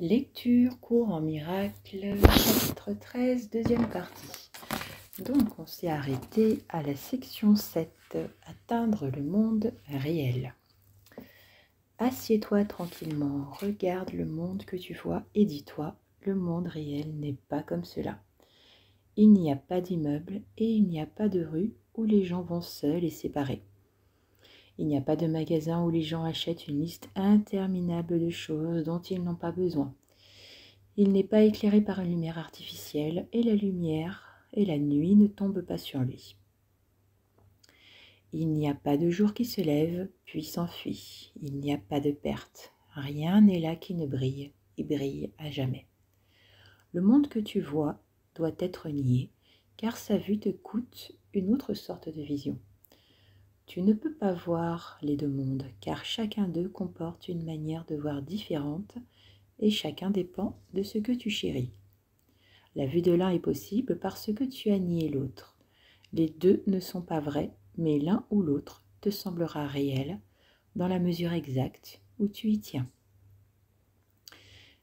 Lecture Courant Miracle, chapitre 13, deuxième partie. Donc on s'est arrêté à la section 7, atteindre le monde réel. Assieds-toi tranquillement, regarde le monde que tu vois et dis-toi, le monde réel n'est pas comme cela. Il n'y a pas d'immeuble et il n'y a pas de rue où les gens vont seuls et séparés. Il n'y a pas de magasin où les gens achètent une liste interminable de choses dont ils n'ont pas besoin. Il n'est pas éclairé par une lumière artificielle et la lumière et la nuit ne tombent pas sur lui. Il n'y a pas de jour qui se lève puis s'enfuit. Il n'y a pas de perte. Rien n'est là qui ne brille et brille à jamais. Le monde que tu vois doit être nié car sa vue te coûte une autre sorte de vision. Tu ne peux pas voir les deux mondes car chacun d'eux comporte une manière de voir différente et chacun dépend de ce que tu chéris. La vue de l'un est possible parce que tu as nié l'autre. Les deux ne sont pas vrais, mais l'un ou l'autre te semblera réel dans la mesure exacte où tu y tiens.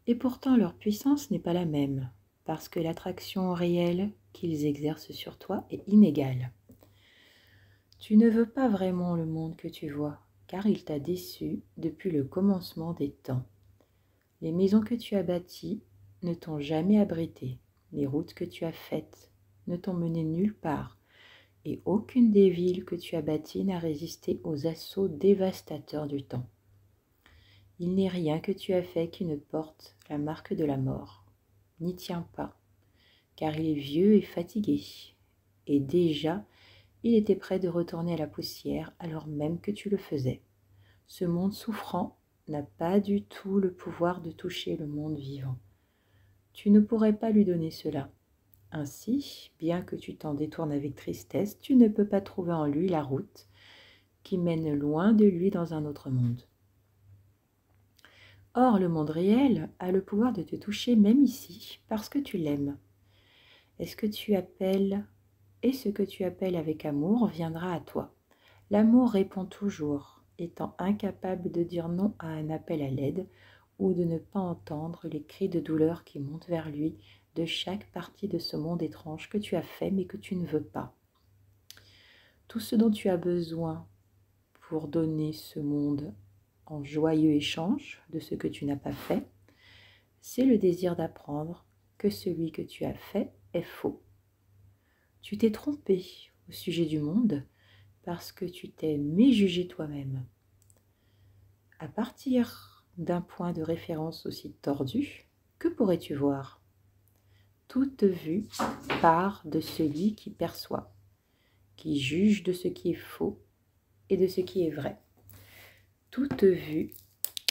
Et pourtant leur puissance n'est pas la même, parce que l'attraction réelle qu'ils exercent sur toi est inégale. Tu ne veux pas vraiment le monde que tu vois, car il t'a déçu depuis le commencement des temps. Les maisons que tu as bâties ne t'ont jamais abrité. Les routes que tu as faites ne t'ont mené nulle part. Et aucune des villes que tu as bâties n'a résisté aux assauts dévastateurs du temps. Il n'est rien que tu as fait qui ne porte la marque de la mort. N'y tiens pas, car il est vieux et fatigué. Et déjà, il était prêt de retourner à la poussière alors même que tu le faisais. Ce monde souffrant n'a pas du tout le pouvoir de toucher le monde vivant. Tu ne pourrais pas lui donner cela. Ainsi, bien que tu t'en détournes avec tristesse, tu ne peux pas trouver en lui la route qui mène loin de lui dans un autre monde. Or, le monde réel a le pouvoir de te toucher même ici, parce que tu l'aimes. Et ce que tu appelles avec amour viendra à toi. L'amour répond toujours, étant incapable de dire non à un appel à l'aide ou de ne pas entendre les cris de douleur qui montent vers lui de chaque partie de ce monde étrange que tu as fait mais que tu ne veux pas. Tout ce dont tu as besoin pour donner ce monde en joyeux échange de ce que tu n'as pas fait, c'est le désir d'apprendre que celui que tu as fait est faux. Tu t'es trompé au sujet du monde parce que tu t'es méjugé toi-même. À partir d'un point de référence aussi tordu, que pourrais-tu voir? Toute vue part de celui qui perçoit, qui juge de ce qui est faux et de ce qui est vrai. Toute vue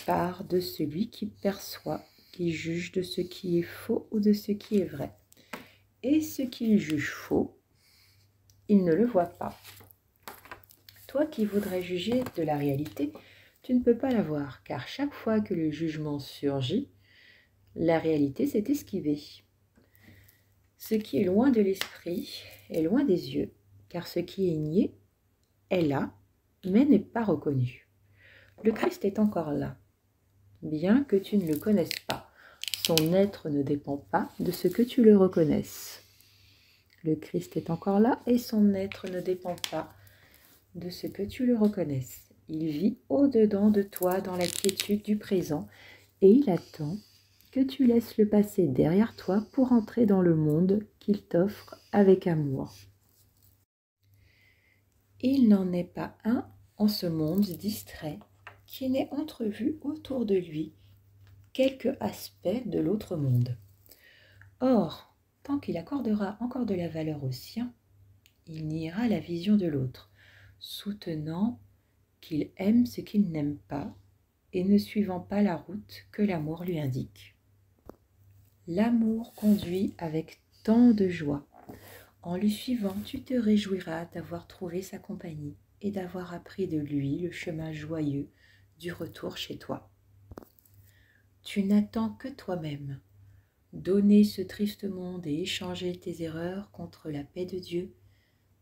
part de celui qui perçoit, qui juge de ce qui est faux ou de ce qui est vrai. Et ce qu'il juge faux, il ne le voit pas. Toi qui voudrais juger de la réalité, tu ne peux pas la voir, car chaque fois que le jugement surgit, la réalité s'est esquivée. Ce qui est loin de l'esprit est loin des yeux, car ce qui est nié est là, mais n'est pas reconnu. Le Christ est encore là, bien que tu ne le connaisses pas. Son être ne dépend pas de ce que tu le reconnaisses. Le Christ est encore là et son être ne dépend pas de ce que tu le reconnaisses. Il vit au-dedans de toi dans la quiétude du présent et il attend que tu laisses le passé derrière toi pour entrer dans le monde qu'il t'offre avec amour. Il n'en est pas un en ce monde distrait qui n'ait entrevu autour de lui quelque aspect de l'autre monde. Or, tant qu'il accordera encore de la valeur au sien, il niera la vision de l'autre, soutenant qu'il aime ce qu'il n'aime pas et ne suivant pas la route que l'amour lui indique. L'amour conduit avec tant de joie. En lui suivant, tu te réjouiras d'avoir trouvé sa compagnie et d'avoir appris de lui le chemin joyeux du retour chez toi. Tu n'attends que toi-même. Donner ce triste monde et échanger tes erreurs contre la paix de Dieu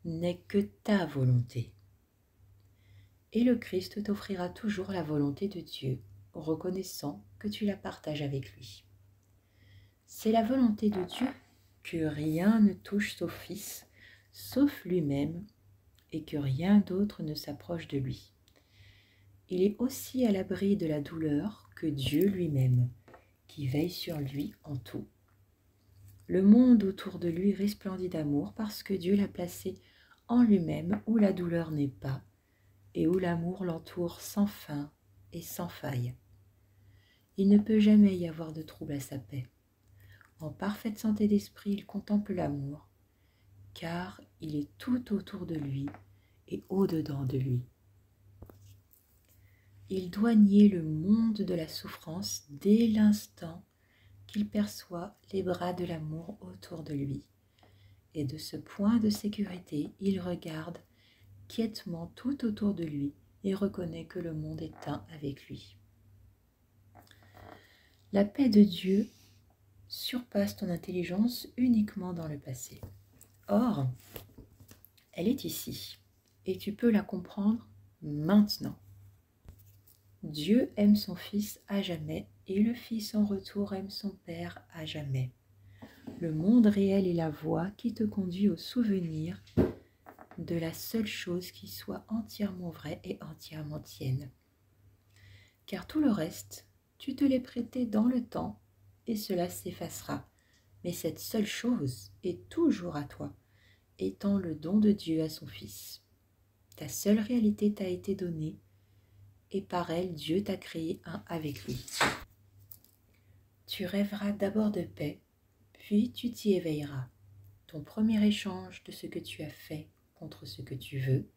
n'est que ta volonté. Et le Christ t'offrira toujours la volonté de Dieu, reconnaissant que tu la partages avec lui. C'est la volonté de Dieu que rien ne touche son Fils, sauf lui-même, et que rien d'autre ne s'approche de lui. Il est aussi à l'abri de la douleur que Dieu lui-même, qui veille sur lui en tout. Le monde autour de lui resplendit d'amour parce que Dieu l'a placé en lui-même où la douleur n'est pas et où l'amour l'entoure sans fin et sans faille. Il ne peut jamais y avoir de trouble à sa paix. En parfaite santé d'esprit, il contemple l'amour, car il est tout autour de lui et au-dedans de lui. Il doit nier le monde de la souffrance dès l'instant qu'il perçoit les bras de l'amour autour de lui. Et de ce point de sécurité, il regarde quiètement tout autour de lui et reconnaît que le monde est un avec lui. La paix de Dieu surpasse ton intelligence uniquement dans le passé. Or, elle est ici et tu peux la comprendre maintenant. Dieu aime son Fils à jamais et le Fils en retour aime son Père à jamais. Le monde réel est la voie qui te conduit au souvenir de la seule chose qui soit entièrement vraie et entièrement tienne. Car tout le reste, tu te l'es prêté dans le temps et cela s'effacera. Mais cette seule chose est toujours à toi, étant le don de Dieu à son Fils. Ta seule réalité t'a été donnée et par elle, Dieu t'a créé un avec lui. Tu rêveras d'abord de paix, puis tu t'y éveilleras. Ton premier échange de ce que tu as fait contre ce que tu veux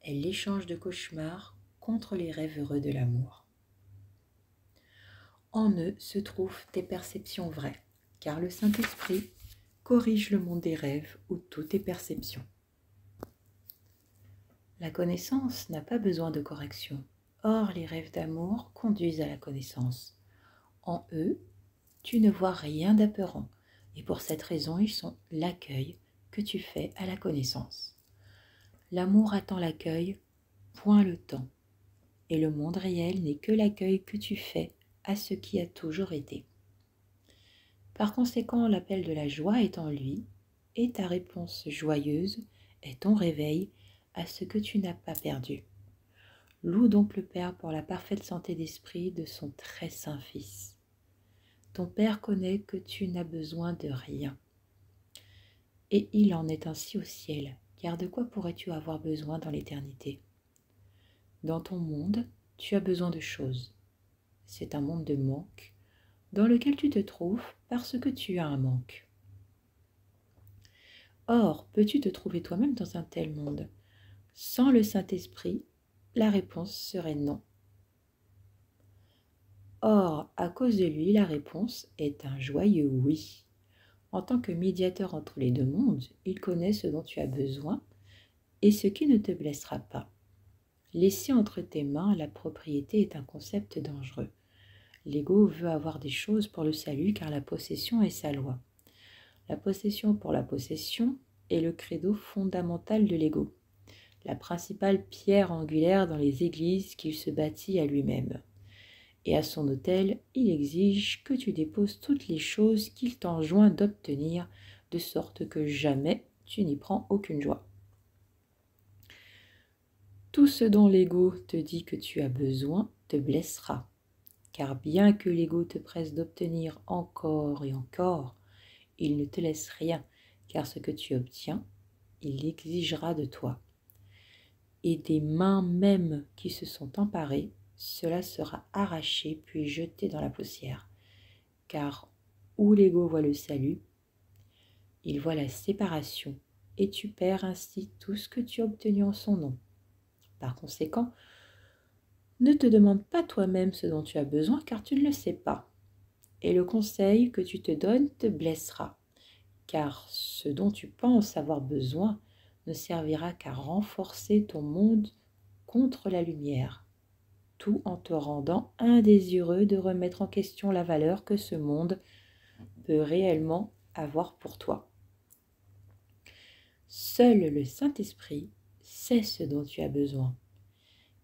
est l'échange de cauchemars contre les rêves heureux de l'amour. En eux se trouvent tes perceptions vraies, car le Saint-Esprit corrige le monde des rêves où tout est perception. La connaissance n'a pas besoin de correction. Or, les rêves d'amour conduisent à la connaissance. En eux, tu ne vois rien d'apeurant, et pour cette raison, ils sont l'accueil que tu fais à la connaissance. L'amour attend l'accueil, point le temps, et le monde réel n'est que l'accueil que tu fais à ce qui a toujours été. Par conséquent, l'appel de la joie est en lui, et ta réponse joyeuse est ton réveil à ce que tu n'as pas perdu. Loue donc le Père pour la parfaite santé d'esprit de son très saint Fils. Ton Père connaît que tu n'as besoin de rien. Et il en est ainsi au ciel, car de quoi pourrais-tu avoir besoin dans l'éternité? Dans ton monde, tu as besoin de choses. C'est un monde de manque, dans lequel tu te trouves parce que tu as un manque. Or, peux-tu te trouver toi-même dans un tel monde? Sans le Saint-Esprit, la réponse serait non. Or, à cause de lui, la réponse est un joyeux oui. En tant que médiateur entre les deux mondes, il connaît ce dont tu as besoin et ce qui ne te blessera pas. Laisser entre tes mains la propriété est un concept dangereux. L'ego veut avoir des choses pour le salut car la possession est sa loi. La possession pour la possession est le credo fondamental de l'ego, la principale pierre angulaire dans les églises qu'il se bâtit à lui-même. Et à son autel, il exige que tu déposes toutes les choses qu'il t'enjoint d'obtenir, de sorte que jamais tu n'y prends aucune joie. Tout ce dont l'ego te dit que tu as besoin te blessera, car bien que l'ego te presse d'obtenir encore et encore, il ne te laisse rien, car ce que tu obtiens, il l'exigera de toi. Et des mains même qui se sont emparées, cela sera arraché puis jeté dans la poussière. Car où l'ego voit le salut, il voit la séparation, et tu perds ainsi tout ce que tu as obtenu en son nom. Par conséquent, ne te demande pas toi-même ce dont tu as besoin, car tu ne le sais pas. Et le conseil que tu te donnes te blessera, car ce dont tu penses avoir besoin ne servira qu'à renforcer ton monde contre la lumière, tout en te rendant indésireux de remettre en question la valeur que ce monde peut réellement avoir pour toi. Seul le Saint-Esprit sait ce dont tu as besoin,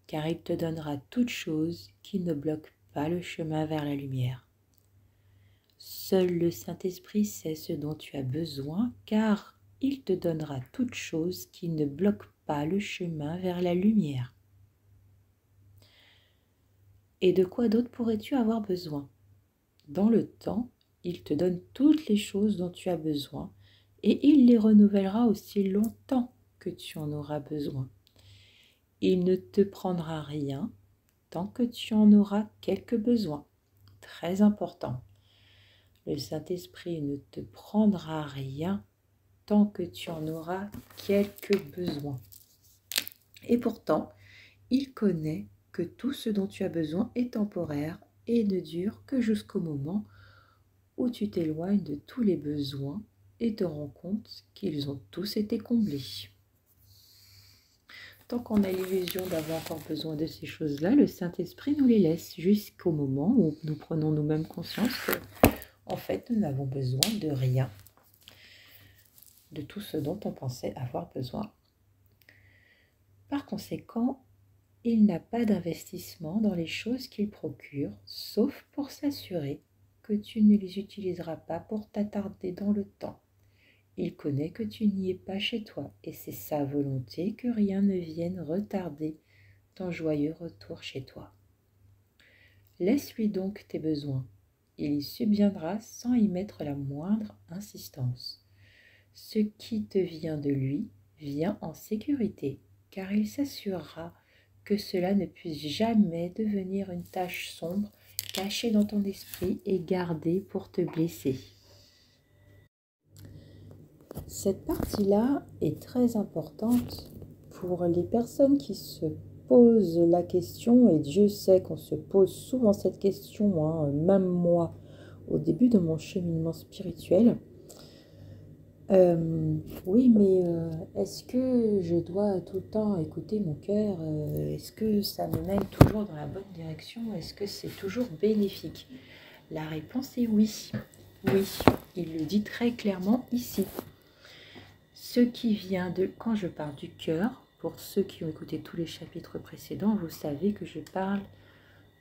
car il te donnera toute chose qui ne bloque pas le chemin vers la lumière. Seul le Saint-Esprit sait ce dont tu as besoin, car il te donnera toute chose qui ne bloque pas le chemin vers la lumière. Et de quoi d'autre pourrais-tu avoir besoin? Dans le temps, il te donne toutes les choses dont tu as besoin, et il les renouvellera aussi longtemps que tu en auras besoin. Il ne te prendra rien tant que tu en auras quelques besoins. Très important. Le Saint-Esprit ne te prendra rien tant que tu en auras quelques besoins. Et pourtant, il connaît que tout ce dont tu as besoin est temporaire et ne dure que jusqu'au moment où tu t'éloignes de tous les besoins et te rends compte qu'ils ont tous été comblés. Tant qu'on a l'illusion d'avoir encore besoin de ces choses-là, le Saint-Esprit nous les laisse jusqu'au moment où nous prenons nous-mêmes conscience que, en fait, nous n'avons besoin de rien, de tout ce dont on pensait avoir besoin. Par conséquent, il n'a pas d'investissement dans les choses qu'il procure, sauf pour s'assurer que tu ne les utiliseras pas pour t'attarder dans le temps. Il connaît que tu n'y es pas chez toi, et c'est sa volonté que rien ne vienne retarder ton joyeux retour chez toi. Laisse-lui donc tes besoins. Il y subviendra sans y mettre la moindre insistance. Ce qui te vient de lui vient en sécurité, car il s'assurera que cela ne puisse jamais devenir une tache sombre cachée dans ton esprit et gardée pour te blesser. Cette partie-là est très importante pour les personnes qui se posent la question, et Dieu sait qu'on se pose souvent cette question, même moi, au début de mon cheminement spirituel. Oui, mais est-ce que je dois tout le temps écouter mon cœur? Est-ce que ça me mène toujours dans la bonne direction? Est-ce que c'est toujours bénéfique? La réponse est oui. Oui, il le dit très clairement ici. Ce qui vient de... Quand je parle du cœur, pour ceux qui ont écouté tous les chapitres précédents, vous savez que je parle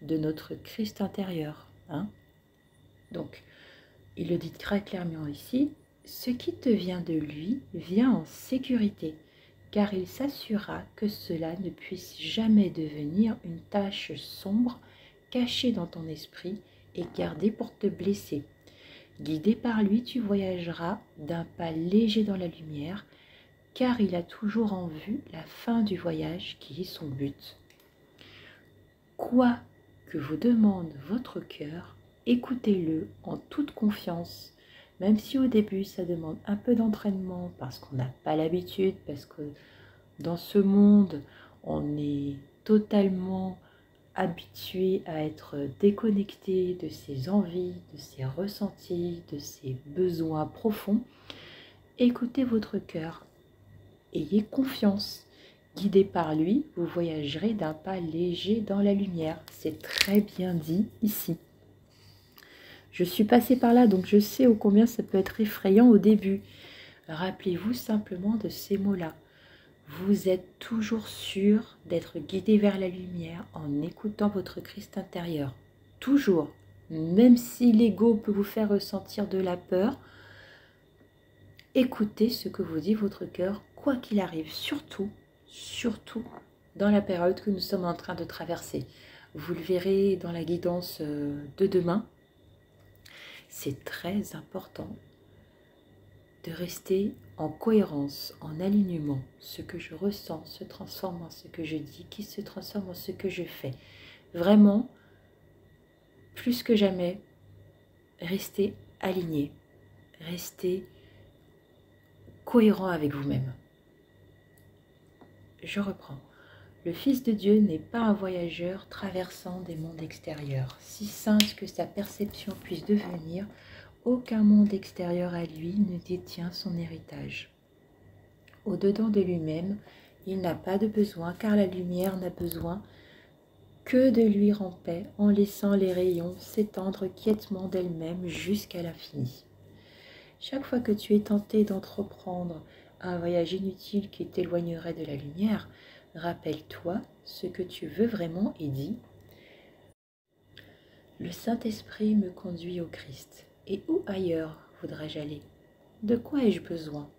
de notre Christ intérieur. Donc, il le dit très clairement ici. Ce qui te vient de lui vient en sécurité, car il s'assurera que cela ne puisse jamais devenir une tache sombre cachée dans ton esprit et gardée pour te blesser. Guidé par lui, tu voyageras d'un pas léger dans la lumière, car il a toujours en vue la fin du voyage qui est son but. Quoi que vous demande votre cœur, écoutez-le en toute confiance, même si au début ça demande un peu d'entraînement parce qu'on n'a pas l'habitude, parce que dans ce monde on est totalement habitué à être déconnecté de ses envies, de ses ressentis, de ses besoins profonds. Écoutez votre cœur, ayez confiance. Guidé par lui, vous voyagerez d'un pas léger dans la lumière. C'est très bien dit ici. Je suis passée par là, donc je sais ô combien ça peut être effrayant au début. Rappelez-vous simplement de ces mots-là. Vous êtes toujours sûr d'être guidé vers la lumière en écoutant votre Christ intérieur. Toujours. Même si l'ego peut vous faire ressentir de la peur, écoutez ce que vous dit votre cœur, quoi qu'il arrive. Surtout dans la période que nous sommes en train de traverser. Vous le verrez dans la guidance de demain. C'est très important de rester en cohérence, en alignement. Ce que je ressens se transforme en ce que je dis, qui se transforme en ce que je fais. Vraiment, plus que jamais, restez aligné, restez cohérent avec vous-même. Je reprends. Le Fils de Dieu n'est pas un voyageur traversant des mondes extérieurs. Si simple que sa perception puisse devenir, aucun monde extérieur à lui ne détient son héritage. Au-dedans de lui-même, il n'a pas de besoin, car la lumière n'a besoin que de luire en paix, en laissant les rayons s'étendre quiètement d'elle-même jusqu'à l'infini. Chaque fois que tu es tenté d'entreprendre un voyage inutile qui t'éloignerait de la lumière, rappelle-toi ce que tu veux vraiment et dis « Le Saint-Esprit me conduit au Christ. Et où ailleurs voudrais-je aller? De quoi ai-je besoin,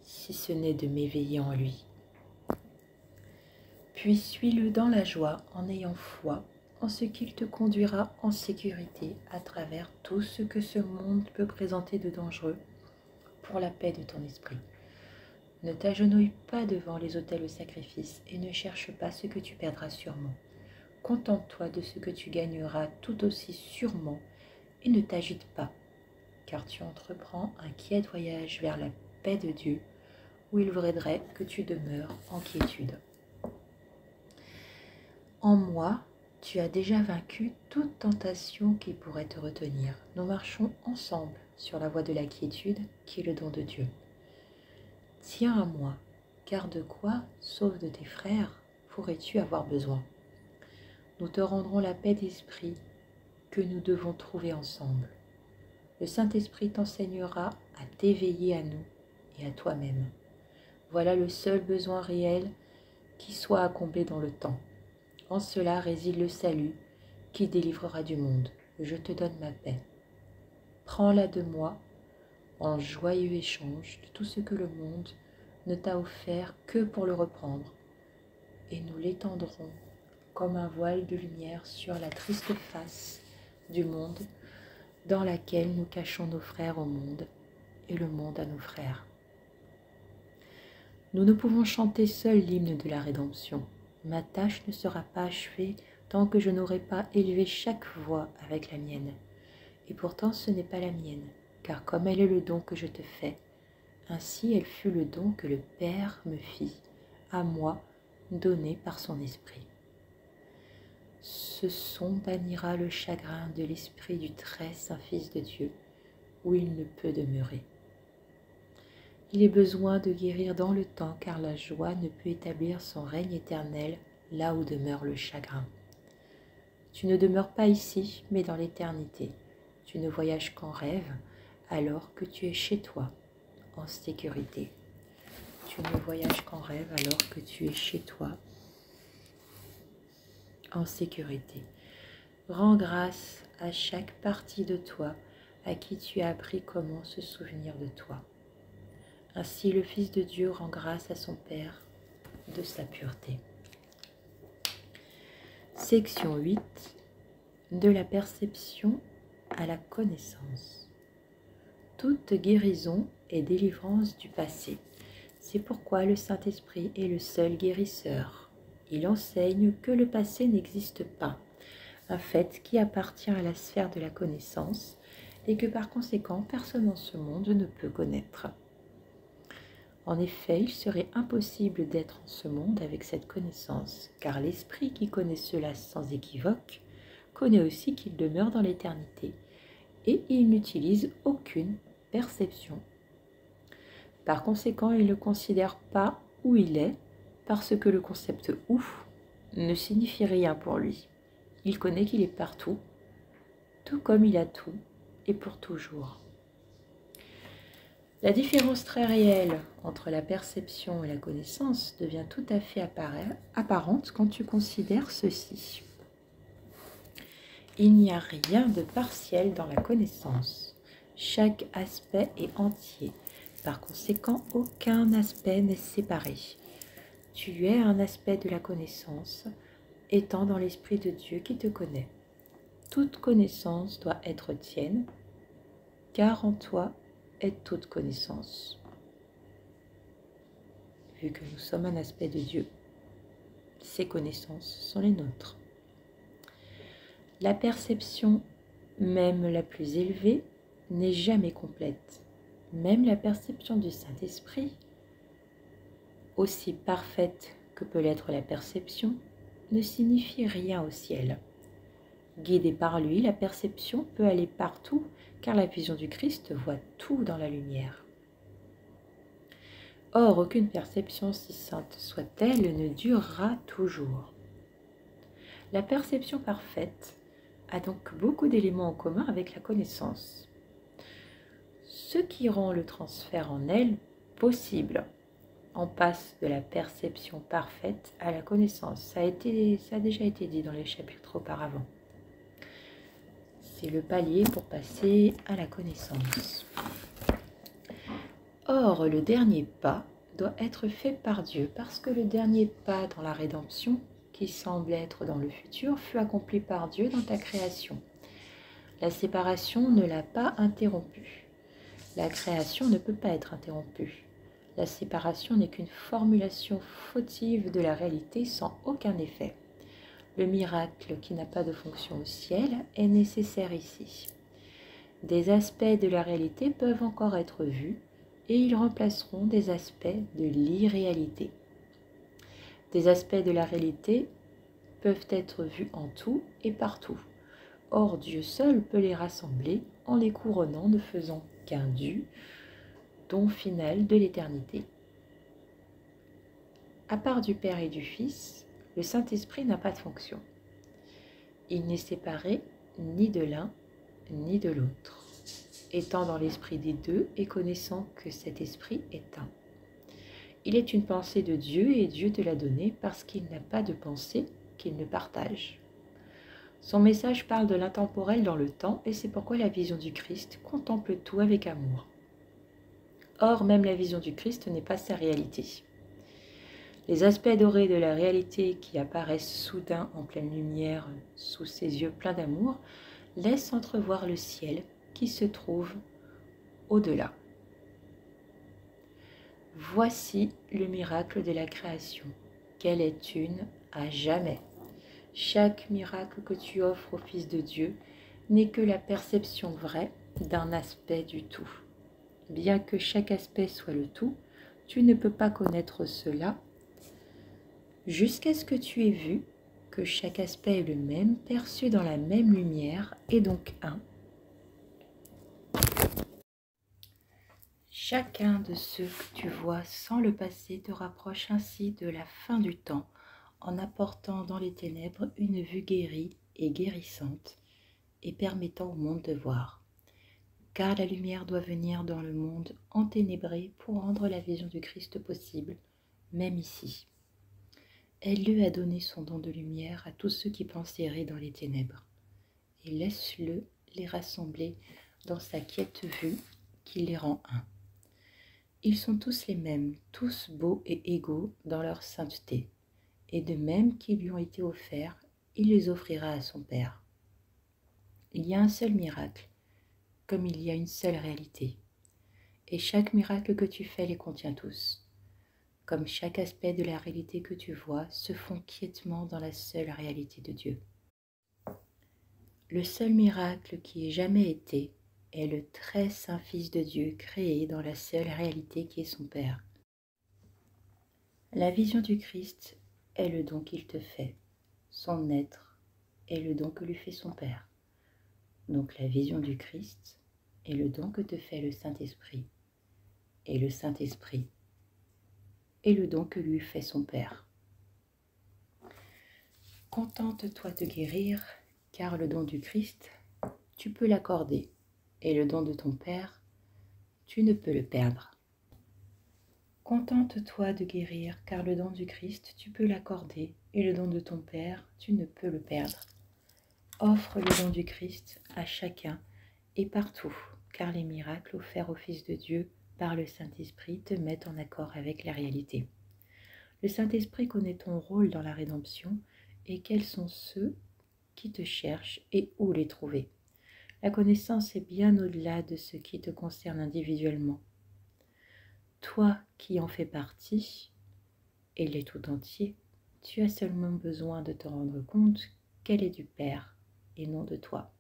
si ce n'est de m'éveiller en lui? Puis suis-le dans la joie en ayant foi en ce qu'il te conduira en sécurité à travers tout ce que ce monde peut présenter de dangereux pour la paix de ton esprit. Ne t'agenouille pas devant les autels au sacrifice et ne cherche pas ce que tu perdras sûrement. Contente-toi de ce que tu gagneras tout aussi sûrement et ne t'agite pas, car tu entreprends un quiet voyage vers la paix de Dieu, où il voudrait que tu demeures en quiétude. En moi, tu as déjà vaincu toute tentation qui pourrait te retenir. Nous marchons ensemble sur la voie de la quiétude qui est le don de Dieu. Tiens à moi, car de quoi, sauf de tes frères, pourrais-tu avoir besoin? Nous te rendrons la paix d'esprit que nous devons trouver ensemble. Le Saint-Esprit t'enseignera à t'éveiller à nous et à toi-même. Voilà le seul besoin réel qui soit à combler dans le temps. En cela réside le salut qui délivrera du monde. Je te donne ma paix. Prends-la de moi en joyeux échange de tout ce que le monde ne t'a offert que pour le reprendre, et nous l'étendrons comme un voile de lumière sur la triste face du monde dans laquelle nous cachons nos frères au monde et le monde à nos frères. Nous ne pouvons chanter seuls l'hymne de la rédemption. Ma tâche ne sera pas achevée tant que je n'aurai pas élevé chaque voix avec la mienne. Et pourtant ce n'est pas la mienne, car comme elle est le don que je te fais, ainsi elle fut le don que le Père me fit, à moi, donné par son esprit. Ce son bannira le chagrin de l'esprit du très saint Fils de Dieu, où il ne peut demeurer. Il est besoin de guérir dans le temps, car la joie ne peut établir son règne éternel là où demeure le chagrin. Tu ne demeures pas ici, mais dans l'éternité. Tu ne voyages qu'en rêve, alors que tu es chez toi, en sécurité. Tu ne voyages qu'en rêve, alors que tu es chez toi, en sécurité. Rends grâce à chaque partie de toi à qui tu as appris comment se souvenir de toi. Ainsi le Fils de Dieu rend grâce à son Père de sa pureté. Section 8. De la perception à la connaissance. Toute guérison est délivrance du passé. C'est pourquoi le Saint-Esprit est le seul guérisseur. Il enseigne que le passé n'existe pas, un fait qui appartient à la sphère de la connaissance et que par conséquent personne en ce monde ne peut connaître. En effet, il serait impossible d'être en ce monde avec cette connaissance, car l'esprit qui connaît cela sans équivoque connaît aussi qu'il demeure dans l'éternité, et il n'utilise aucune perception. Par conséquent, il ne considère pas où il est, parce que le concept « où » ne signifie rien pour lui. Il connaît qu'il est partout, tout comme il a tout, et pour toujours. La différence très réelle entre la perception et la connaissance devient tout à fait apparente quand tu considères ceci. Il n'y a rien de partiel dans la connaissance. Chaque aspect est entier. Par conséquent, aucun aspect n'est séparé. Tu es un aspect de la connaissance, étant dans l'Esprit de Dieu qui te connaît. Toute connaissance doit être tienne, car en toi est toute connaissance. Vu que nous sommes un aspect de Dieu, ces connaissances sont les nôtres. La perception, même la plus élevée, n'est jamais complète. Même la perception du Saint-Esprit, aussi parfaite que peut l'être la perception, ne signifie rien au ciel. Guidée par lui, la perception peut aller partout, car la vision du Christ voit tout dans la lumière. Or, aucune perception, si sainte soit-elle, ne durera toujours. La perception parfaite a donc beaucoup d'éléments en commun avec la connaissance, ce qui rend le transfert en elle possible. On passe de la perception parfaite à la connaissance. Ça a déjà été dit dans les chapitres auparavant. C'est le palier pour passer à la connaissance. Or, le dernier pas doit être fait par Dieu, parce que le dernier pas dans la rédemption, qui semble être dans le futur, fut accompli par Dieu dans ta création. La séparation ne l'a pas interrompue. La création ne peut pas être interrompue. La séparation n'est qu'une formulation fautive de la réalité sans aucun effet. Le miracle qui n'a pas de fonction au ciel est nécessaire ici. Des aspects de la réalité peuvent encore être vus et ils remplaceront des aspects de l'irréalité. Des aspects de la réalité peuvent être vus en tout et partout. Or, Dieu seul peut les rassembler en les couronnant, ne faisant qu'un dû, don final de l'éternité. À part du Père et du Fils, le Saint-Esprit n'a pas de fonction. Il n'est séparé ni de l'un ni de l'autre, étant dans l'esprit des deux et connaissant que cet esprit est un. Il est une pensée de Dieu et Dieu te l'a donnée parce qu'il n'a pas de pensée qu'il ne partage. Son message parle de l'intemporel dans le temps et c'est pourquoi la vision du Christ contemple tout avec amour. Or, même la vision du Christ n'est pas sa réalité. Les aspects dorés de la réalité qui apparaissent soudain en pleine lumière sous ses yeux pleins d'amour laissent entrevoir le ciel qui se trouve au-delà. Voici le miracle de la création, qu'elle est une à jamais. Chaque miracle que tu offres au Fils de Dieu n'est que la perception vraie d'un aspect du tout. Bien que chaque aspect soit le tout, tu ne peux pas connaître cela jusqu'à ce que tu aies vu que chaque aspect est le même, perçu dans la même lumière, et donc un. Chacun de ceux que tu vois sans le passé te rapproche ainsi de la fin du temps, en apportant dans les ténèbres une vue guérie et guérissante, et permettant au monde de voir. Car la lumière doit venir dans le monde enténébré pour rendre la vision du Christ possible, même ici. Elle lui a donné son don de lumière à tous ceux qui pensent errer dans les ténèbres, et laisse-le les rassembler dans sa quiète vue qui les rend un. Ils sont tous les mêmes, tous beaux et égaux dans leur sainteté, et de même qu'ils lui ont été offerts, il les offrira à son Père. Il y a un seul miracle, comme il y a une seule réalité, et chaque miracle que tu fais les contient tous. Comme chaque aspect de la réalité que tu vois se fond quiètement dans la seule réalité de Dieu. Le seul miracle qui ait jamais été est le très saint Fils de Dieu créé dans la seule réalité qui est son Père. La vision du Christ est le don qu'il te fait, son être est le don que lui fait son Père. Donc la vision du Christ est le don que te fait le Saint-Esprit, et le Saint-Esprit est le don que lui fait son Père. Contente-toi de guérir, car le don du Christ, tu peux l'accorder, et le don de ton Père, tu ne peux le perdre. Contente-toi de guérir, car le don du Christ, tu peux l'accorder, et le don de ton Père, tu ne peux le perdre. Offre le don du Christ à chacun et partout, car les miracles offerts au Fils de Dieu par le Saint-Esprit te mettent en accord avec la réalité. Le Saint-Esprit connaît ton rôle dans la rédemption et quels sont ceux qui te cherchent et où les trouver. La connaissance est bien au-delà de ce qui te concerne individuellement. Toi qui en fais partie, et l'es tout entier, tu as seulement besoin de te rendre compte qu'elle est du Père et non de toi.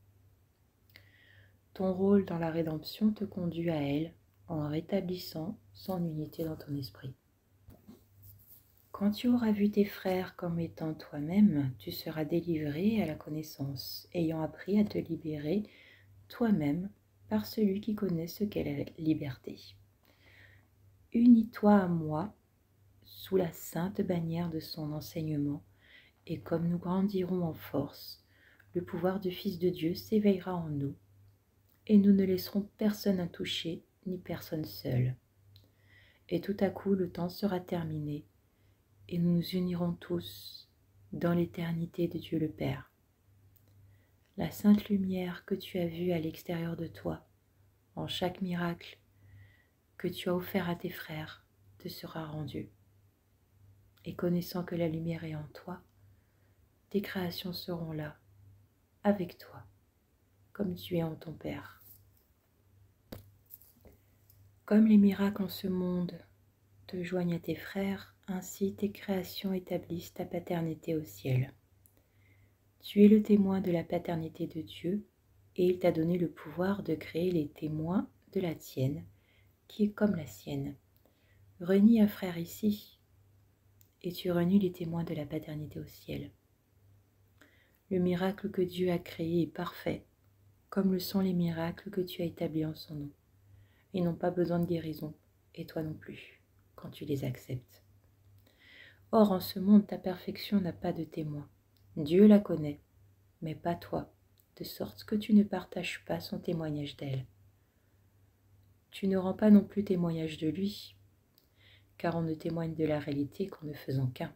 Ton rôle dans la rédemption te conduit à elle en rétablissant son unité dans ton esprit. Quand tu auras vu tes frères comme étant toi-même, tu seras délivré à la connaissance, ayant appris à te libérer toi-même par celui qui connaît ce qu'est la liberté. Unis-toi à moi sous la sainte bannière de son enseignement, et comme nous grandirons en force, le pouvoir du Fils de Dieu s'éveillera en nous, et nous ne laisserons personne intouché ni personne seul. Et tout à coup le temps sera terminé, et nous nous unirons tous dans l'éternité de Dieu le Père. La sainte lumière que tu as vue à l'extérieur de toi, en chaque miracle que tu as offert à tes frères, te sera rendue. Et connaissant que la lumière est en toi, tes créations seront là, avec toi, comme tu es en ton Père. Comme les miracles en ce monde te joignent à tes frères, ainsi tes créations établissent ta paternité au ciel. Tu es le témoin de la paternité de Dieu, et il t'a donné le pouvoir de créer les témoins de la tienne, qui est comme la sienne. Renie un frère ici, et tu renies les témoins de la paternité au ciel. Le miracle que Dieu a créé est parfait, comme le sont les miracles que tu as établis en son nom. Ils n'ont pas besoin de guérison, et toi non plus, quand tu les acceptes. Or, en ce monde, ta perfection n'a pas de témoin. Dieu la connaît, mais pas toi, de sorte que tu ne partages pas son témoignage d'elle. Tu ne rends pas non plus témoignage de lui, car on ne témoigne de la réalité qu'en ne faisant qu'un.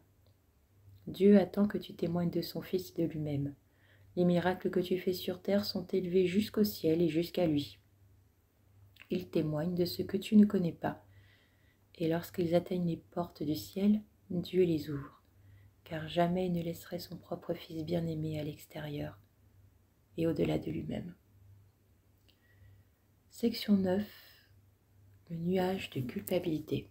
Dieu attend que tu témoignes de son Fils et de lui-même. Les miracles que tu fais sur terre sont élevés jusqu'au ciel et jusqu'à lui. Ils témoignent de ce que tu ne connais pas, et lorsqu'ils atteignent les portes du ciel, Dieu les ouvre, car jamais il ne laisserait son propre Fils bien-aimé à l'extérieur et au-delà de lui-même. Section 9. Le nuage de culpabilité.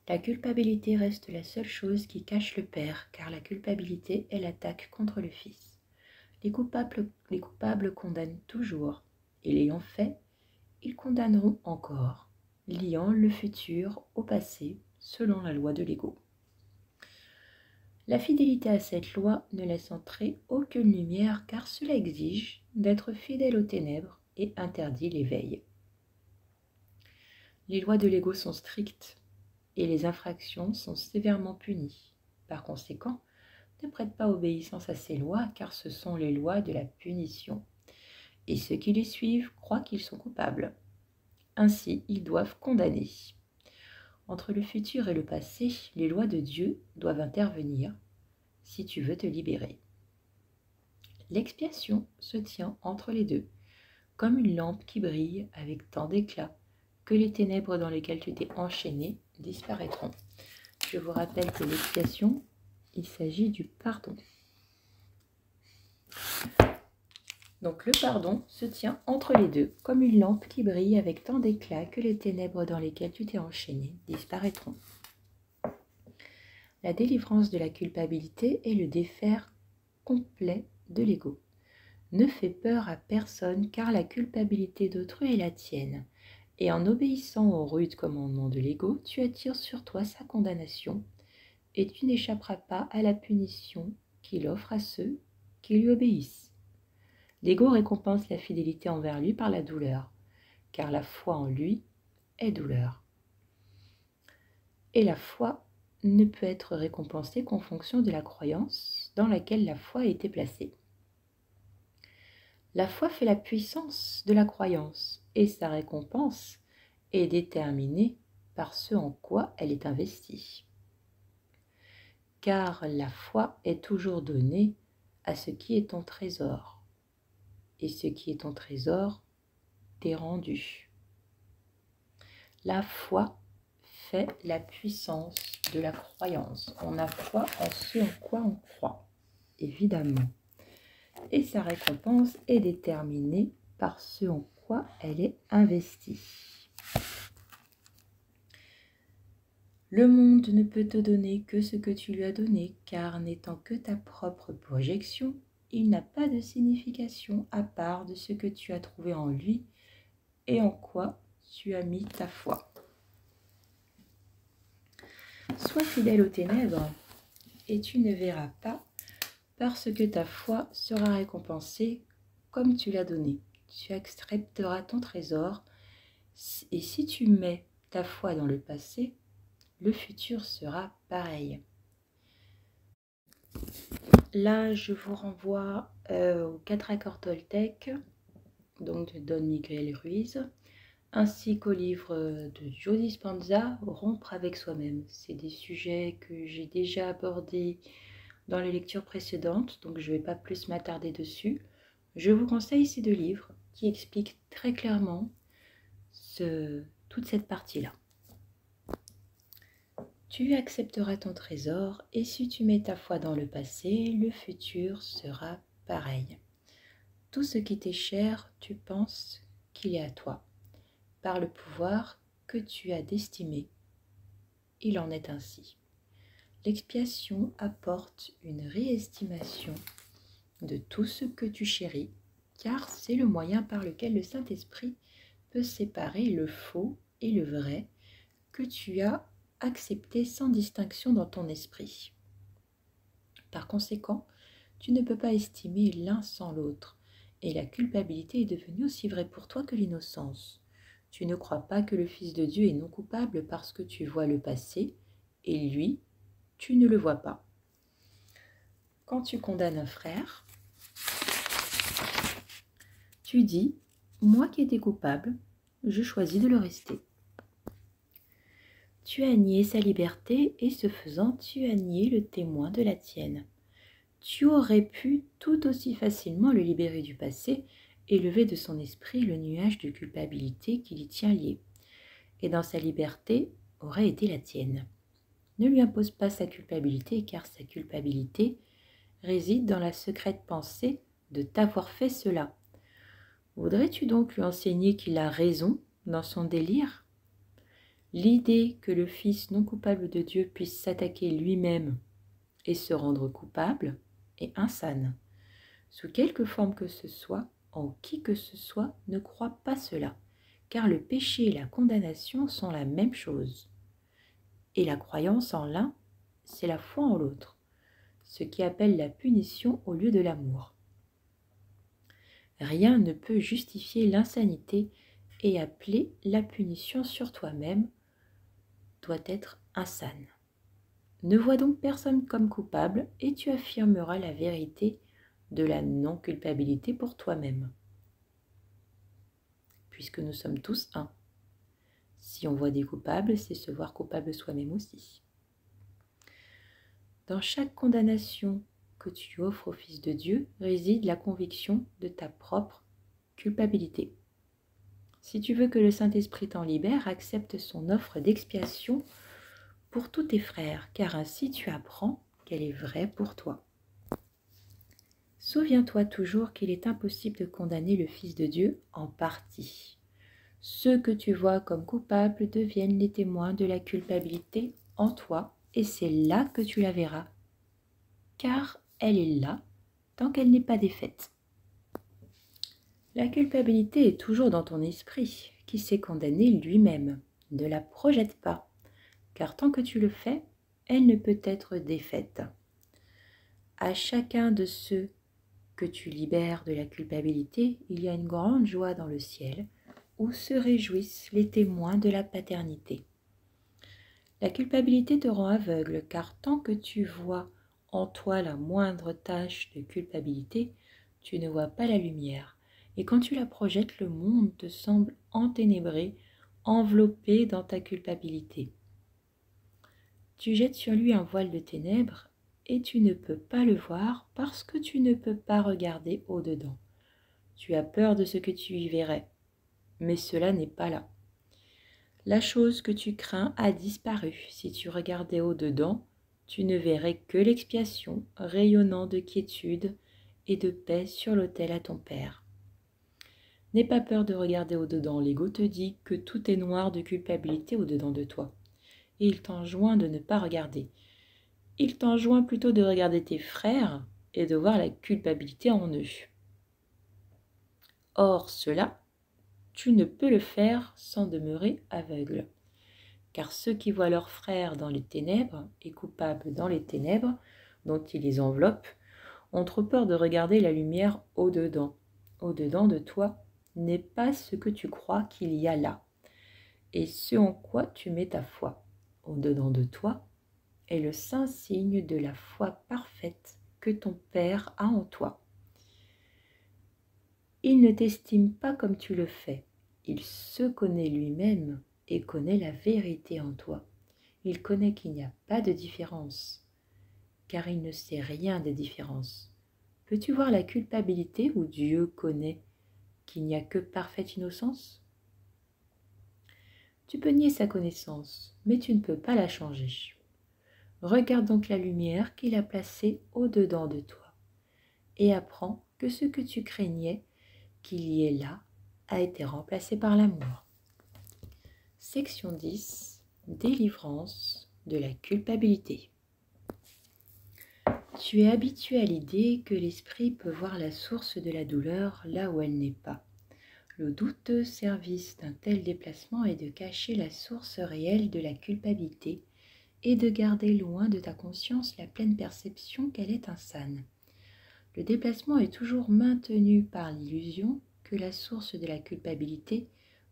La culpabilité reste la seule chose qui cache le Père, car la culpabilité est l'attaque contre le Fils. Les coupables condamnent toujours, et l'ayant fait, ils condamneront encore, liant le futur au passé selon la loi de l'ego. La fidélité à cette loi ne laisse entrer aucune lumière, car cela exige d'être fidèle aux ténèbres et interdit l'éveil. Les lois de l'ego sont strictes et les infractions sont sévèrement punies. Par conséquent, ne prête pas obéissance à ces lois, car ce sont les lois de la punition. Et ceux qui les suivent croient qu'ils sont coupables. Ainsi, ils doivent condamner. Entre le futur et le passé, les lois de Dieu doivent intervenir si tu veux te libérer. L'expiation se tient entre les deux, comme une lampe qui brille avec tant d'éclat que les ténèbres dans lesquelles tu t'es enchaîné disparaîtront. Je vous rappelle que l'expiation, il s'agit du pardon. Donc le pardon se tient entre les deux, comme une lampe qui brille avec tant d'éclat que les ténèbres dans lesquelles tu t'es enchaîné disparaîtront. La délivrance de la culpabilité est le défaire complet de l'ego. Ne fais peur à personne, car la culpabilité d'autrui est la tienne. Et en obéissant aux rudes commandements de l'ego, tu attires sur toi sa condamnation, et tu n'échapperas pas à la punition qu'il offre à ceux qui lui obéissent. L'ego récompense la fidélité envers lui par la douleur, car la foi en lui est douleur. Et la foi ne peut être récompensée qu'en fonction de la croyance dans laquelle la foi a été placée. La foi fait la puissance de la croyance, et sa récompense est déterminée par ce en quoi elle est investie. Car la foi est toujours donnée à ce qui est ton trésor, et ce qui est ton trésor t'est rendu. La foi fait la puissance de la croyance. On a foi en ce en quoi on croit, évidemment. Et sa récompense est déterminée par ce en quoi elle est investie. Le monde ne peut te donner que ce que tu lui as donné, car n'étant que ta propre projection, il n'a pas de signification à part de ce que tu as trouvé en lui et en quoi tu as mis ta foi. Sois fidèle aux ténèbres et tu ne verras pas, parce que ta foi sera récompensée comme tu l'as donnée. Tu accepteras ton trésor, et si tu mets ta foi dans le passé, le futur sera pareil. Là, je vous renvoie aux 4 accords Toltec, donc de Don Miguel Ruiz, ainsi qu'au livre de Joe Dispenza, Rompre avec soi-même. C'est des sujets que j'ai déjà abordés dans les lectures précédentes, donc je ne vais pas plus m'attarder dessus. Je vous conseille ces 2 livres qui expliquent très clairement toute cette partie-là. Tu accepteras ton trésor et si tu mets ta foi dans le passé, le futur sera pareil. Tout ce qui t'est cher, tu penses qu'il est à toi, par le pouvoir que tu as d'estimer. Il en est ainsi. L'expiation apporte une réestimation de tout ce que tu chéris, car c'est le moyen par lequel le Saint-Esprit peut séparer le faux et le vrai que tu as accepté sans distinction dans ton esprit. Par conséquent, tu ne peux pas estimer l'un sans l'autre, et la culpabilité est devenue aussi vraie pour toi que l'innocence. Tu ne crois pas que le Fils de Dieu est non coupable parce que tu vois le passé, et lui, tu ne le vois pas. Quand tu condamnes un frère, tu dis « Moi qui étais coupable, je choisis de le rester ». Tu as nié sa liberté et ce faisant, tu as nié le témoin de la tienne. Tu aurais pu tout aussi facilement le libérer du passé et lever de son esprit le nuage de culpabilité qui l'y tient lié. Et dans sa liberté aurait été la tienne. Ne lui impose pas sa culpabilité car sa culpabilité réside dans la secrète pensée de t'avoir fait cela. Voudrais-tu donc lui enseigner qu'il a raison dans son délire ? L'idée que le Fils non coupable de Dieu puisse s'attaquer lui-même et se rendre coupable est insane. Sous quelque forme que ce soit, en qui que ce soit, ne crois pas cela, car le péché et la condamnation sont la même chose. Et la croyance en l'un, c'est la foi en l'autre, ce qui appelle la punition au lieu de l'amour. Rien ne peut justifier l'insanité et appeler la punition sur toi-même doit être insane. Ne vois donc personne comme coupable et tu affirmeras la vérité de la non-culpabilité pour toi-même. Puisque nous sommes tous un. Si on voit des coupables, c'est se voir coupable soi-même aussi. Dans chaque condamnation que tu offres au Fils de Dieu réside la conviction de ta propre culpabilité. Si tu veux que le Saint-Esprit t'en libère, accepte son offre d'expiation pour tous tes frères, car ainsi tu apprends qu'elle est vraie pour toi. Souviens-toi toujours qu'il est impossible de condamner le Fils de Dieu en partie. Ceux que tu vois comme coupables deviennent les témoins de la culpabilité en toi, et c'est là que tu la verras, car elle est là tant qu'elle n'est pas défaite. La culpabilité est toujours dans ton esprit, qui s'est condamné lui-même. Ne la projette pas, car tant que tu le fais, elle ne peut être défaite. À chacun de ceux que tu libères de la culpabilité, il y a une grande joie dans le ciel, où se réjouissent les témoins de la paternité. La culpabilité te rend aveugle, car tant que tu vois en toi la moindre tache de culpabilité, tu ne vois pas la lumière. Et quand tu la projettes, le monde te semble enténébré, enveloppé dans ta culpabilité. Tu jettes sur lui un voile de ténèbres et tu ne peux pas le voir parce que tu ne peux pas regarder au-dedans. Tu as peur de ce que tu y verrais, mais cela n'est pas là. La chose que tu crains a disparu. Si tu regardais au-dedans, tu ne verrais que l'expiation rayonnant de quiétude et de paix sur l'autel à ton Père. N'aie pas peur de regarder au-dedans. L'ego te dit que tout est noir de culpabilité au-dedans de toi. Et il t'enjoint de ne pas regarder. Il t'enjoint plutôt de regarder tes frères et de voir la culpabilité en eux. Or, cela, tu ne peux le faire sans demeurer aveugle. Car ceux qui voient leurs frères dans les ténèbres et coupables dans les ténèbres dont ils les enveloppent, ont trop peur de regarder la lumière au-dedans. Au-dedans de toi n'est pas ce que tu crois qu'il y a là, et ce en quoi tu mets ta foi. Au-dedans de toi est le saint signe de la foi parfaite que ton Père a en toi. Il ne t'estime pas comme tu le fais. Il se connaît lui-même et connaît la vérité en toi. Il connaît qu'il n'y a pas de différence. car il ne sait rien des différences. Peux-tu voir la culpabilité où Dieu connaît qu'il n'y a que parfaite innocence? Tu peux nier sa connaissance, mais tu ne peux pas la changer. Regarde donc la lumière qu'il a placée au-dedans de toi et apprends que ce que tu craignais qu'il y ait là a été remplacé par l'amour. Section 10. Délivrance de la culpabilité. Tu es habitué à l'idée que l'esprit peut voir la source de la douleur là où elle n'est pas. Le douteux service d'un tel déplacement est de cacher la source réelle de la culpabilité et de garder loin de ta conscience la pleine perception qu'elle est insane. Le déplacement est toujours maintenu par l'illusion que la source de la culpabilité,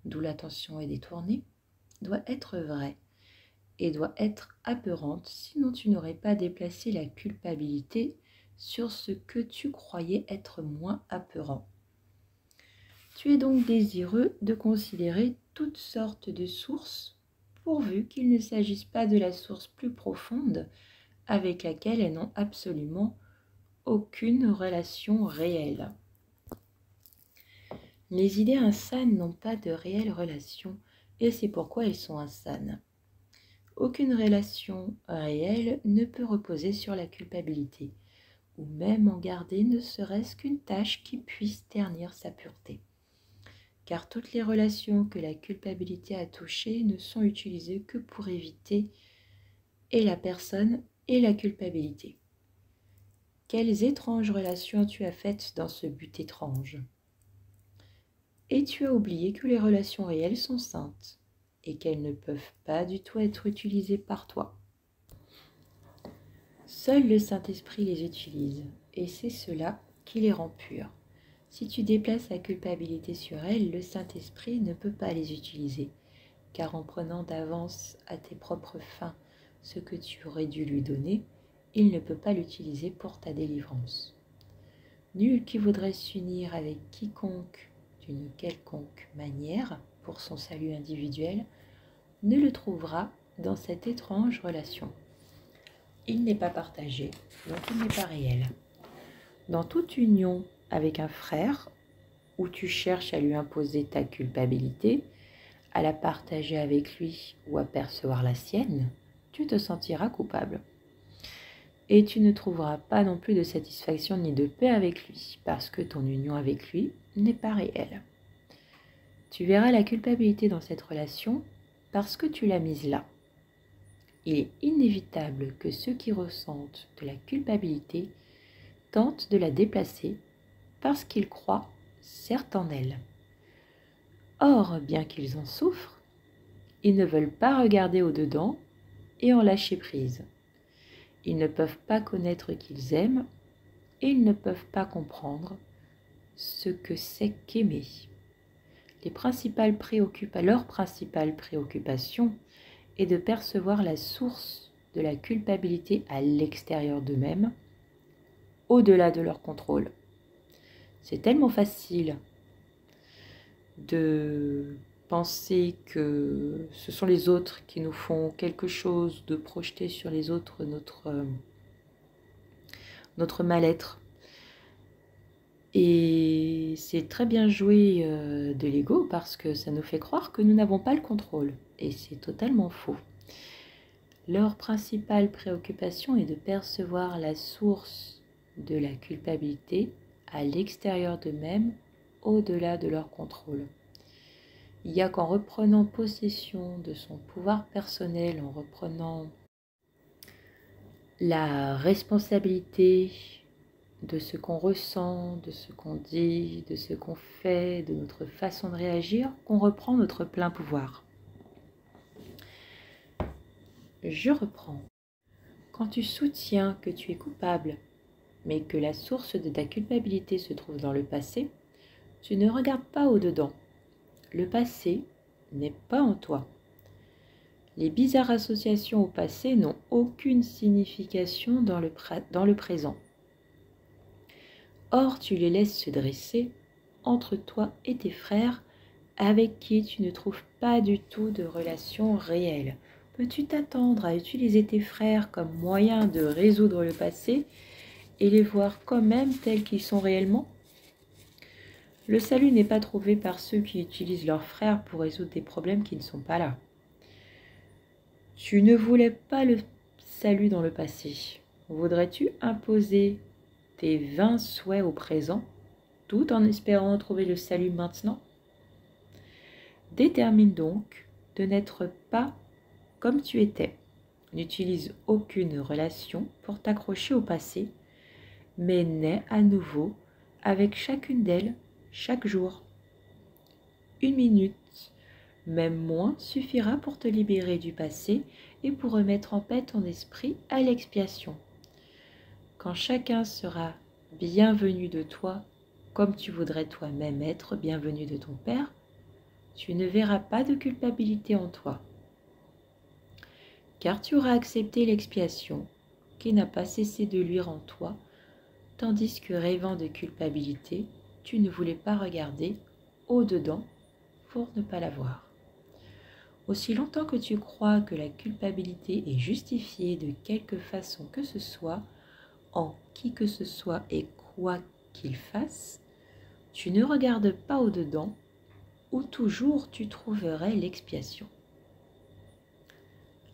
d'où l'attention est détournée, doit être vraie et doit être apeurante, sinon tu n'aurais pas déplacé la culpabilité sur ce que tu croyais être moins apeurant. Tu es donc désireux de considérer toutes sortes de sources, pourvu qu'il ne s'agisse pas de la source plus profonde avec laquelle elles n'ont absolument aucune relation réelle. Les idées insanes n'ont pas de réelle relation, et c'est pourquoi elles sont insanes. Aucune relation réelle ne peut reposer sur la culpabilité, ou même en garder ne serait-ce qu'une tache qui puisse ternir sa pureté. Car toutes les relations que la culpabilité a touchées ne sont utilisées que pour éviter et la personne et la culpabilité. Quelles étranges relations tu as faites dans ce but étrange? Et tu as oublié que les relations réelles sont saintes et qu'elles ne peuvent pas du tout être utilisées par toi. Seul le Saint-Esprit les utilise, et c'est cela qui les rend pures. Si tu déplaces la culpabilité sur elles, le Saint-Esprit ne peut pas les utiliser, car en prenant d'avance à tes propres fins ce que tu aurais dû lui donner, il ne peut pas l'utiliser pour ta délivrance. Nul qui voudrait s'unir avec quiconque d'une quelconque manière pour son salut individuel ne le trouvera dans cette étrange relation. Il n'est pas partagé, donc il n'est pas réel. Dans toute union avec un frère, où tu cherches à lui imposer ta culpabilité, à la partager avec lui ou à percevoir la sienne, tu te sentiras coupable. Et tu ne trouveras pas non plus de satisfaction ni de paix avec lui, parce que ton union avec lui n'est pas réelle. Tu verras la culpabilité dans cette relation parce que tu l'as mise là. Il est inévitable que ceux qui ressentent de la culpabilité tentent de la déplacer parce qu'ils croient certes en elle. Or, bien qu'ils en souffrent, ils ne veulent pas regarder au-dedans et en lâcher prise. Ils ne peuvent pas connaître qu'ils aiment et ils ne peuvent pas comprendre ce que c'est qu'aimer. Leur principale préoccupation est de percevoir la source de la culpabilité à l'extérieur d'eux-mêmes, au-delà de leur contrôle. C'est tellement facile de penser que ce sont les autres qui nous font quelque chose, de projeter sur les autres notre mal-être. Et c'est très bien joué de l'ego parce que ça nous fait croire que nous n'avons pas le contrôle. Et c'est totalement faux. Leur principale préoccupation est de percevoir la source de la culpabilité à l'extérieur d'eux-mêmes, au-delà de leur contrôle. Il n'y a qu'en reprenant possession de son pouvoir personnel, en reprenant la responsabilité de ce qu'on ressent, de ce qu'on dit, de ce qu'on fait, de notre façon de réagir, qu'on reprend notre plein pouvoir. Je reprends. Quand tu soutiens que tu es coupable, mais que la source de ta culpabilité se trouve dans le passé, tu ne regardes pas au-dedans. Le passé n'est pas en toi. Les bizarres associations au passé n'ont aucune signification dans le présent. Or, tu les laisses se dresser entre toi et tes frères avec qui tu ne trouves pas du tout de relation réelle, Peux-tu t'attendre à utiliser tes frères comme moyen de résoudre le passé et les voir quand même tels qu'ils sont réellement? Le salut n'est pas trouvé par ceux qui utilisent leurs frères pour résoudre des problèmes qui ne sont pas là. Tu ne voulais pas le salut dans le passé. Voudrais-tu imposer tes vains souhaits au présent, tout en espérant trouver le salut maintenant? Détermine donc de n'être pas comme tu étais. N'utilise aucune relation pour t'accrocher au passé, mais nais à nouveau avec chacune d'elles chaque jour. 1 minute, même moins, suffira pour te libérer du passé et pour remettre en paix ton esprit à l'expiation. Quand chacun sera bienvenu de toi, comme tu voudrais toi-même être bienvenu de ton Père, tu ne verras pas de culpabilité en toi. Car tu auras accepté l'expiation qui n'a pas cessé de luire en toi, tandis que rêvant de culpabilité, tu ne voulais pas regarder au-dedans pour ne pas la voir. Aussi longtemps que tu crois que la culpabilité est justifiée de quelque façon que ce soit, en qui que ce soit et quoi qu'il fasse, tu ne regardes pas au-dedans, où toujours tu trouverais l'expiation.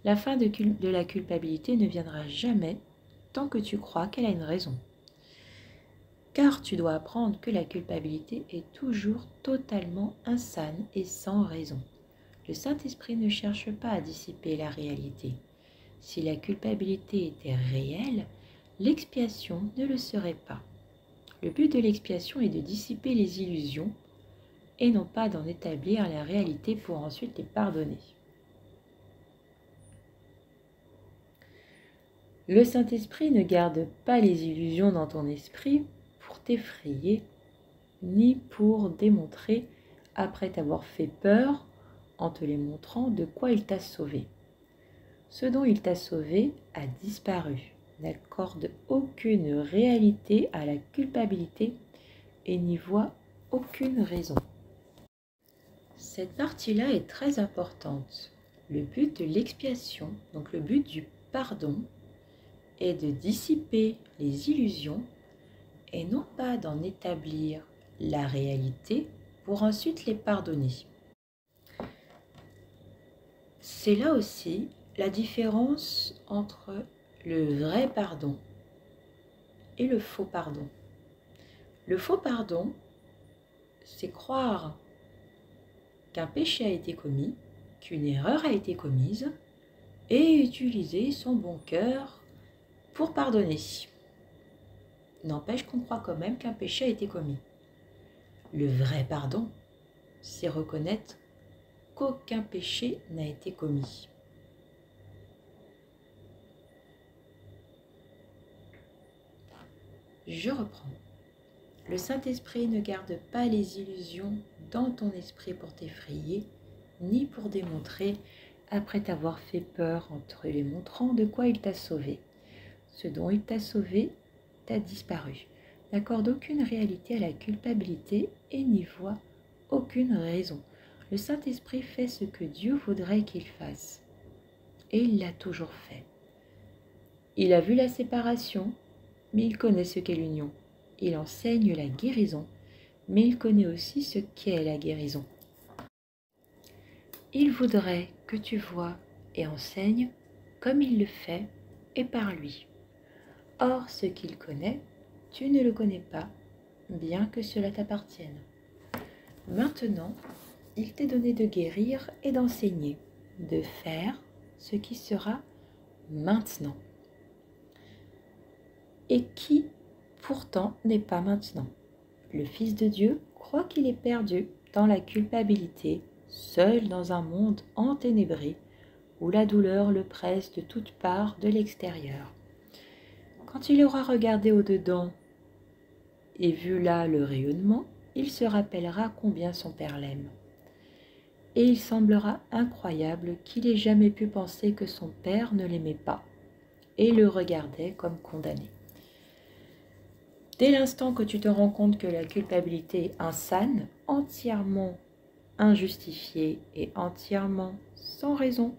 La fin de la culpabilité ne viendra jamais tant que tu crois qu'elle a une raison. Car tu dois apprendre que la culpabilité est toujours totalement insane et sans raison. Le Saint-Esprit ne cherche pas à dissiper la réalité. Si la culpabilité était réelle, l'expiation ne le serait pas. Le but de l'expiation est de dissiper les illusions et non pas d'en établir la réalité pour ensuite les pardonner. Le Saint-Esprit ne garde pas les illusions dans ton esprit pour t'effrayer, ni pour démontrer, après t'avoir fait peur, en te les montrant de quoi il t'a sauvé. Ce dont il t'a sauvé a disparu, n'accorde aucune réalité à la culpabilité et n'y voit aucune raison. Cette partie-là est très importante. Le but de l'expiation, donc le but du pardon, est de dissiper les illusions et non pas d'en établir la réalité pour ensuite les pardonner. C'est là aussi la différence entre le vrai pardon et le faux pardon. Le faux pardon, c'est croire qu'un péché a été commis, qu'une erreur a été commise, et utiliser son bon cœur pour pardonner. N'empêche qu'on croit quand même qu'un péché a été commis. Le vrai pardon, c'est reconnaître qu'aucun péché n'a été commis. Je reprends. Le Saint-Esprit ne garde pas les illusions dans ton esprit pour t'effrayer, ni pour démontrer, après t'avoir fait peur en te les montrant, de quoi il t'a sauvé. Ce dont il t'a sauvé t'a disparu. N'accorde aucune réalité à la culpabilité et n'y voit aucune raison. Le Saint-Esprit fait ce que Dieu voudrait qu'il fasse. Et il l'a toujours fait. Il a vu la séparation, mais il connaît ce qu'est l'union. Il enseigne la guérison, mais il connaît aussi ce qu'est la guérison. Il voudrait que tu vois et enseignes comme il le fait et par lui. Or, ce qu'il connaît, tu ne le connais pas, bien que cela t'appartienne. Maintenant, il t'est donné de guérir et d'enseigner, de faire ce qui sera maintenant. Et qui, pourtant, n'est pas maintenant. Le Fils de Dieu croit qu'il est perdu dans la culpabilité, seul dans un monde enténébré, où la douleur le presse de toutes parts de l'extérieur. Quand il aura regardé au-dedans et vu là le rayonnement, il se rappellera combien son Père l'aime. Et il semblera incroyable qu'il ait jamais pu penser que son Père ne l'aimait pas et le regardait comme condamné. Dès l'instant que tu te rends compte que la culpabilité est insane, entièrement injustifiée et entièrement sans raison,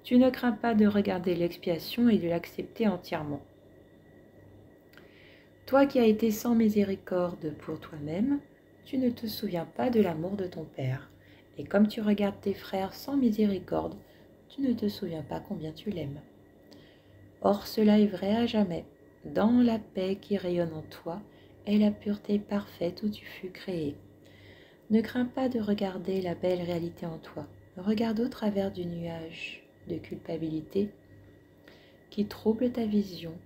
Tu ne crains pas de regarder l'expiation et de l'accepter entièrement. Toi qui as été sans miséricorde pour toi-même, tu ne te souviens pas de l'amour de ton Père. Et comme tu regardes tes frères sans miséricorde, tu ne te souviens pas combien tu l'aimes. Or cela est vrai à jamais. Dans la paix qui rayonne en toi est la pureté parfaite où tu fus créé. Ne crains pas de regarder la belle réalité en toi. Regarde au travers du nuage de culpabilité qui trouble ta vision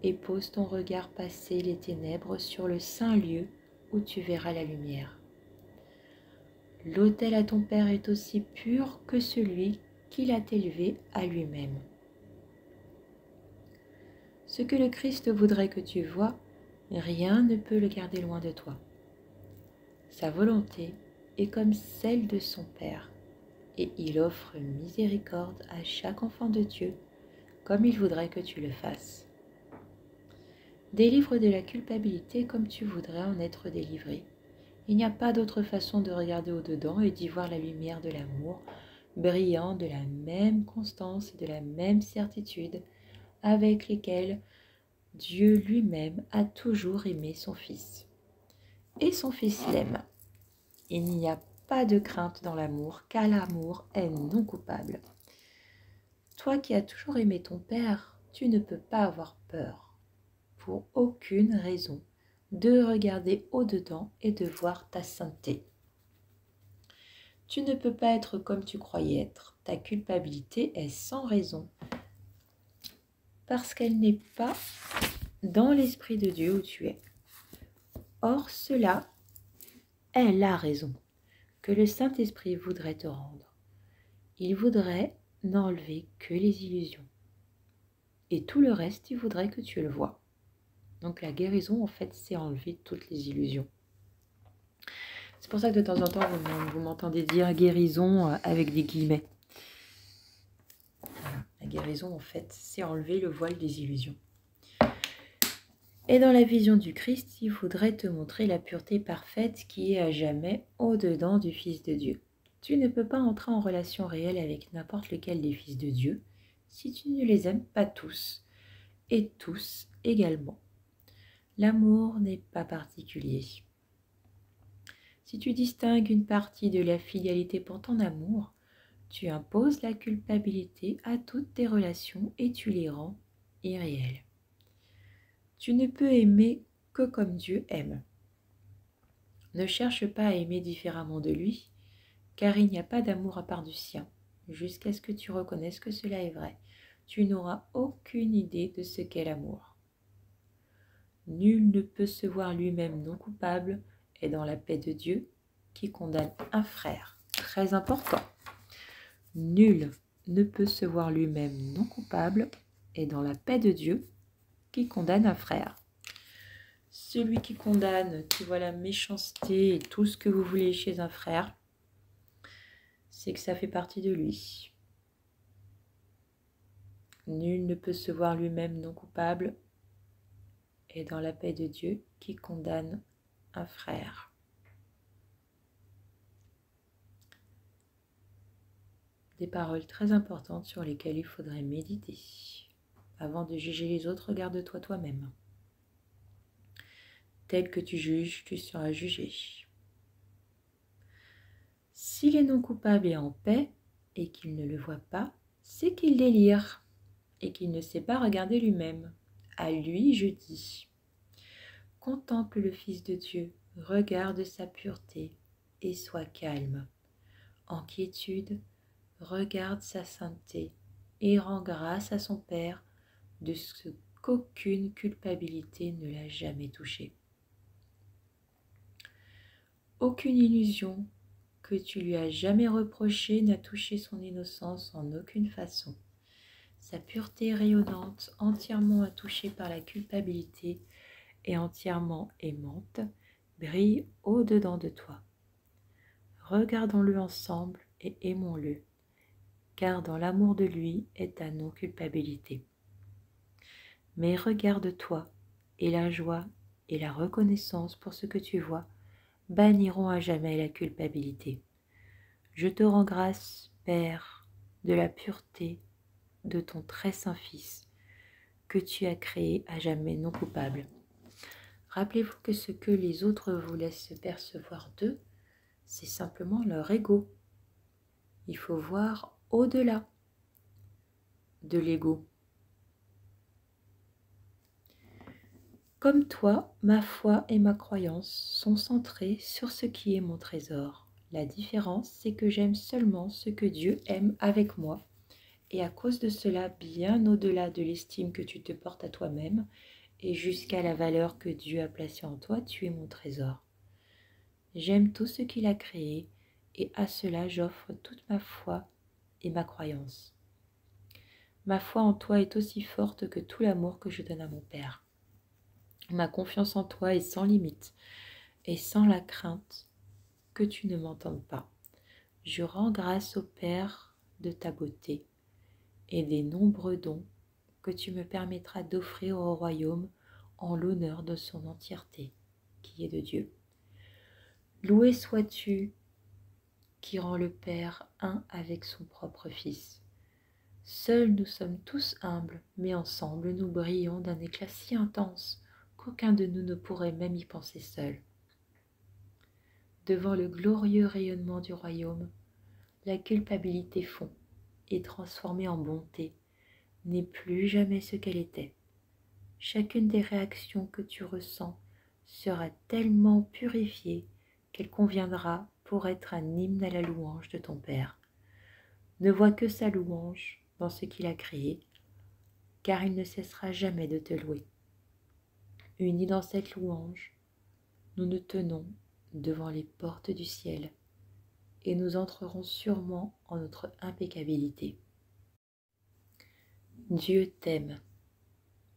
et pose ton regard passer les ténèbres sur le saint lieu où tu verras la lumière. L'autel à ton Père est aussi pur que celui qui l'a élevé à lui-même. Ce que le Christ voudrait que tu vois, rien ne peut le garder loin de toi. Sa volonté est comme celle de son Père, et il offre miséricorde à chaque enfant de Dieu, comme il voudrait que tu le fasses. Délivre de la culpabilité comme tu voudrais en être délivré. Il n'y a pas d'autre façon de regarder au-dedans et d'y voir la lumière de l'amour, brillant de la même constance et de la même certitude avec lesquelles Dieu lui-même a toujours aimé son Fils. Et son Fils l'aime. Il n'y a pas de crainte dans l'amour, car l'amour est non coupable. Toi qui as toujours aimé ton Père, tu ne peux pas avoir peur, pour aucune raison, de regarder au-dedans et de voir ta sainteté. Tu ne peux pas être comme tu croyais être. Ta culpabilité est sans raison, parce qu'elle n'est pas dans l'Esprit de Dieu où tu es. Or, cela est la raison que le Saint-Esprit voudrait te rendre. Il voudrait n'enlever que les illusions. Et tout le reste, il voudrait que tu le vois. Donc la guérison, en fait, c'est enlever toutes les illusions. C'est pour ça que de temps en temps, vous m'entendez dire guérison avec des guillemets. Voilà. La guérison, en fait, c'est enlever le voile des illusions. Et dans la vision du Christ, il voudrait te montrer la pureté parfaite qui est à jamais au-dedans du Fils de Dieu. Tu ne peux pas entrer en relation réelle avec n'importe lequel des fils de Dieu si tu ne les aimes pas tous, et tous également. L'amour n'est pas particulier. Si tu distingues une partie de la fidélité pour ton amour, tu imposes la culpabilité à toutes tes relations et tu les rends irréelles. Tu ne peux aimer que comme Dieu aime. Ne cherche pas à aimer différemment de lui, car il n'y a pas d'amour à part du sien, jusqu'à ce que tu reconnaisses que cela est vrai. Tu n'auras aucune idée de ce qu'est l'amour. Nul ne peut se voir lui-même non coupable et dans la paix de Dieu qui condamne un frère. Très important. Nul ne peut se voir lui-même non coupable et dans la paix de Dieu qui condamne un frère. Celui qui condamne, qui voit la méchanceté et tout ce que vous voulez chez un frère, c'est que ça fait partie de lui. Nul ne peut se voir lui-même non coupable et dans la paix de Dieu qui condamne un frère. Des paroles très importantes sur lesquelles il faudrait méditer. Avant de juger les autres, regarde-toi toi-même. Tel que tu juges, tu seras jugé. S'il est non coupable et en paix, et qu'il ne le voit pas, c'est qu'il délire, et qu'il ne sait pas regarder lui-même. À lui, je dis, contemple le Fils de Dieu, regarde sa pureté, et sois calme. En quiétude, regarde sa sainteté, et rends grâce à son Père de ce qu'aucune culpabilité ne l'a jamais touché. Aucune illusion que tu lui as jamais reprochée n'a touché son innocence en aucune façon. Sa pureté rayonnante, entièrement attouchée par la culpabilité et entièrement aimante, brille au-dedans de toi. Regardons-le ensemble et aimons-le, car dans l'amour de lui est ta non-culpabilité. Mais regarde-toi, et la joie et la reconnaissance pour ce que tu vois banniront à jamais la culpabilité. Je te rends grâce, Père, de la pureté de ton très saint Fils, que tu as créé à jamais non coupable. Rappelez-vous que ce que les autres vous laissent percevoir d'eux, c'est simplement leur ego. Il faut voir au-delà de l'ego. Comme toi, ma foi et ma croyance sont centrées sur ce qui est mon trésor. La différence, c'est que j'aime seulement ce que Dieu aime avec moi. Et à cause de cela, bien au-delà de l'estime que tu te portes à toi-même, et jusqu'à la valeur que Dieu a placée en toi, tu es mon trésor. J'aime tout ce qu'il a créé, et à cela j'offre toute ma foi et ma croyance. Ma foi en toi est aussi forte que tout l'amour que je donne à mon Père. Ma confiance en toi est sans limite, et sans la crainte que tu ne m'entendes pas. Je rends grâce au Père de ta beauté et des nombreux dons que tu me permettras d'offrir au royaume en l'honneur de son entièreté, qui est de Dieu. Loué sois-tu qui rend le Père un avec son propre Fils. Seuls nous sommes tous humbles, mais ensemble nous brillons d'un éclat si intense qu'aucun de nous ne pourrait même y penser seul. Devant le glorieux rayonnement du royaume, la culpabilité fond et transformée en bonté, n'est plus jamais ce qu'elle était. Chacune des réactions que tu ressens sera tellement purifiée qu'elle conviendra pour être un hymne à la louange de ton Père. Ne vois que sa louange dans ce qu'il a créé, car il ne cessera jamais de te louer. Unis dans cette louange, nous nous tenons devant les portes du ciel et nous entrerons sûrement en notre impeccabilité. Dieu t'aime.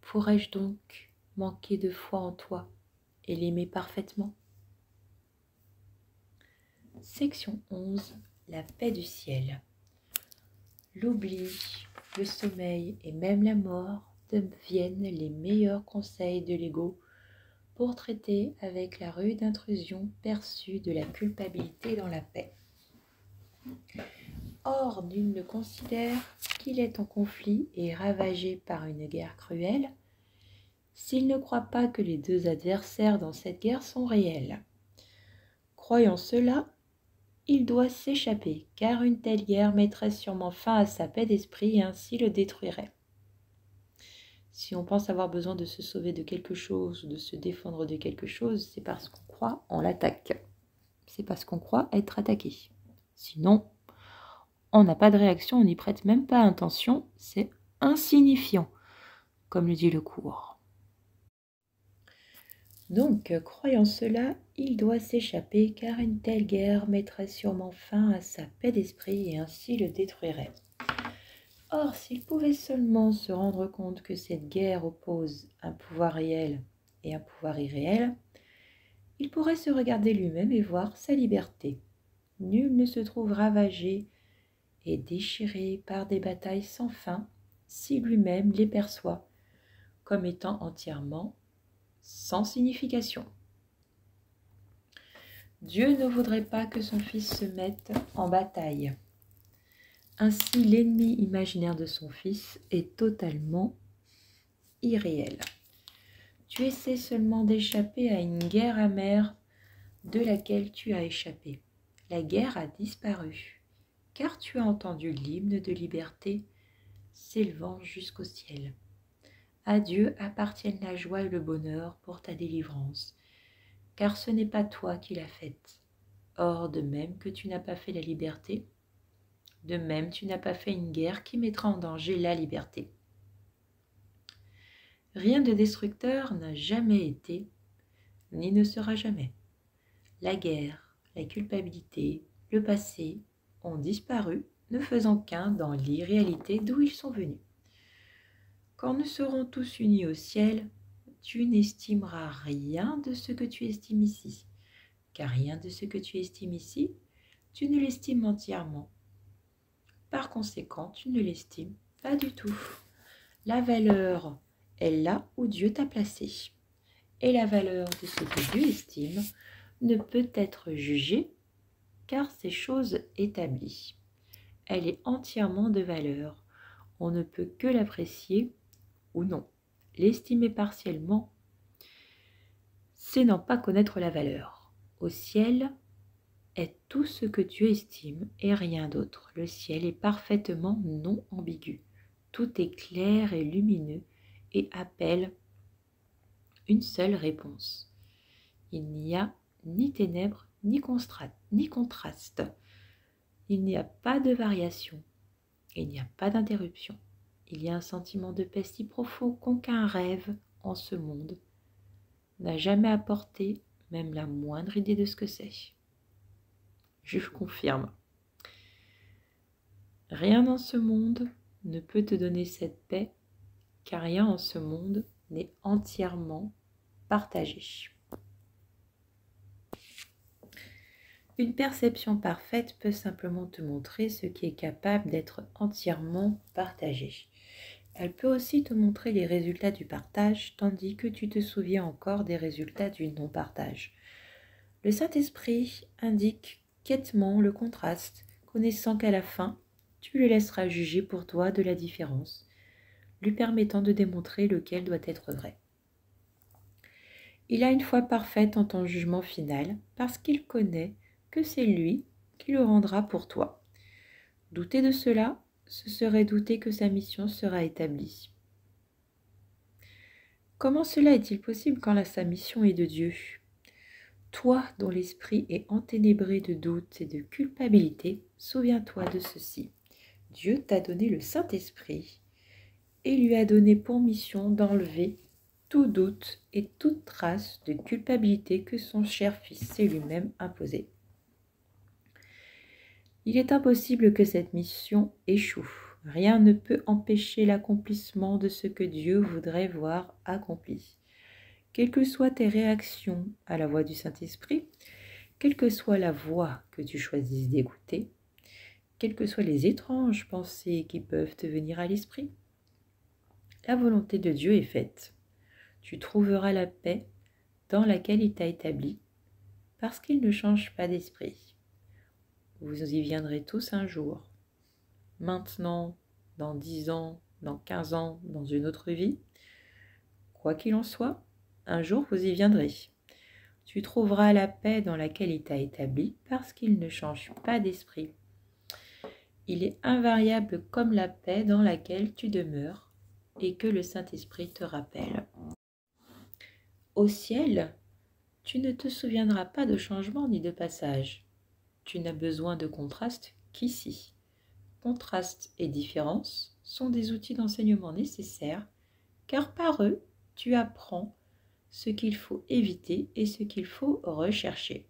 Pourrais-je donc manquer de foi en toi et l'aimer parfaitement? Section 11. La paix du ciel. L'oubli, le sommeil et même la mort deviennent les meilleurs conseils de l'ego pour traiter avec la rude intrusion perçue de la culpabilité dans la paix. Or, nul ne considère qu'il est en conflit et ravagé par une guerre cruelle, s'il ne croit pas que les deux adversaires dans cette guerre sont réels. Croyant cela, il doit s'échapper, car une telle guerre mettrait sûrement fin à sa paix d'esprit et ainsi le détruirait. Si on pense avoir besoin de se sauver de quelque chose ou de se défendre de quelque chose, c'est parce qu'on croit en l'attaque. C'est parce qu'on croit être attaqué. Sinon, on n'a pas de réaction, on n'y prête même pas attention, c'est insignifiant, comme le dit le cours. Donc, croyant cela, il doit s'échapper, car une telle guerre mettrait sûrement fin à sa paix d'esprit et ainsi le détruirait. Or, s'il pouvait seulement se rendre compte que cette guerre oppose un pouvoir réel et un pouvoir irréel, il pourrait se regarder lui-même et voir sa liberté. Nul ne se trouve ravagé et déchiré par des batailles sans fin si lui-même les perçoit comme étant entièrement sans signification. Dieu ne voudrait pas que son Fils se mette en bataille. Ainsi, l'ennemi imaginaire de son Fils est totalement irréel. Tu essaies seulement d'échapper à une guerre amère de laquelle tu as échappé. La guerre a disparu, car tu as entendu l'hymne de liberté s'élevant jusqu'au ciel. À Dieu appartiennent la joie et le bonheur pour ta délivrance, car ce n'est pas toi qui l'as faite. Or, de même que tu n'as pas fait la liberté, de même tu n'as pas fait une guerre qui mettra en danger la liberté. Rien de destructeur n'a jamais été, ni ne sera jamais. La guerre, la culpabilité, le passé ont disparu, ne faisant qu'un dans l'irréalité d'où ils sont venus. Quand nous serons tous unis au ciel, tu n'estimeras rien de ce que tu estimes ici, car rien de ce que tu estimes ici, tu ne l'estimes entièrement. Par conséquent, tu ne l'estimes pas du tout. La valeur est là où Dieu t'a placé. Et la valeur de ce que Dieu estime ne peut être jugée, car c'est chose établie. Elle est entièrement de valeur. On ne peut que l'apprécier ou non. L'estimer partiellement, c'est n'en pas connaître la valeur. Au ciel est tout ce que tu estimes et rien d'autre. Le ciel est parfaitement non ambigu. Tout est clair et lumineux et appelle une seule réponse. Il n'y a ni ténèbres ni contraste. Il n'y a pas de variation. Il n'y a pas d'interruption. Il y a un sentiment de paix si profond qu'aucun rêve en ce monde n'a jamais apporté même la moindre idée de ce que c'est. Je confirme. Rien dans ce monde ne peut te donner cette paix, car rien en ce monde n'est entièrement partagé. Une perception parfaite peut simplement te montrer ce qui est capable d'être entièrement partagé. Elle peut aussi te montrer les résultats du partage, tandis que tu te souviens encore des résultats du non-partage. Le Saint-Esprit indique quêtement le contraste, connaissant qu'à la fin, tu le laisseras juger pour toi de la différence, lui permettant de démontrer lequel doit être vrai. Il a une foi parfaite en ton jugement final, parce qu'il connaît que c'est lui qui le rendra pour toi. Douter de cela, ce serait douter que sa mission sera établie. Comment cela est-il possible quand sa mission est de Dieu ? Toi, dont l'esprit est enténébré de doutes et de culpabilité, souviens-toi de ceci. Dieu t'a donné le Saint-Esprit et lui a donné pour mission d'enlever tout doute et toute trace de culpabilité que son cher Fils s'est lui-même imposé. Il est impossible que cette mission échoue. Rien ne peut empêcher l'accomplissement de ce que Dieu voudrait voir accompli. Quelles que soient tes réactions à la voix du Saint-Esprit, quelle que soit la voix que tu choisisses d'écouter, quelles que soient les étranges pensées qui peuvent te venir à l'esprit, la volonté de Dieu est faite. Tu trouveras la paix dans laquelle il t'a établi, parce qu'il ne change pas d'esprit. Vous y viendrez tous un jour. Maintenant, dans 10 ans, dans 15 ans, dans une autre vie. Quoi qu'il en soit, un jour vous y viendrez. Tu trouveras la paix dans laquelle il t'a établi parce qu'il ne change pas d'esprit. Il est invariable comme la paix dans laquelle tu demeures et que le Saint-Esprit te rappelle. Au ciel, tu ne te souviendras pas de changement ni de passage. Tu n'as besoin de contraste qu'ici. Contraste et différence sont des outils d'enseignement nécessaires, car par eux, tu apprends ce qu'il faut éviter et ce qu'il faut rechercher.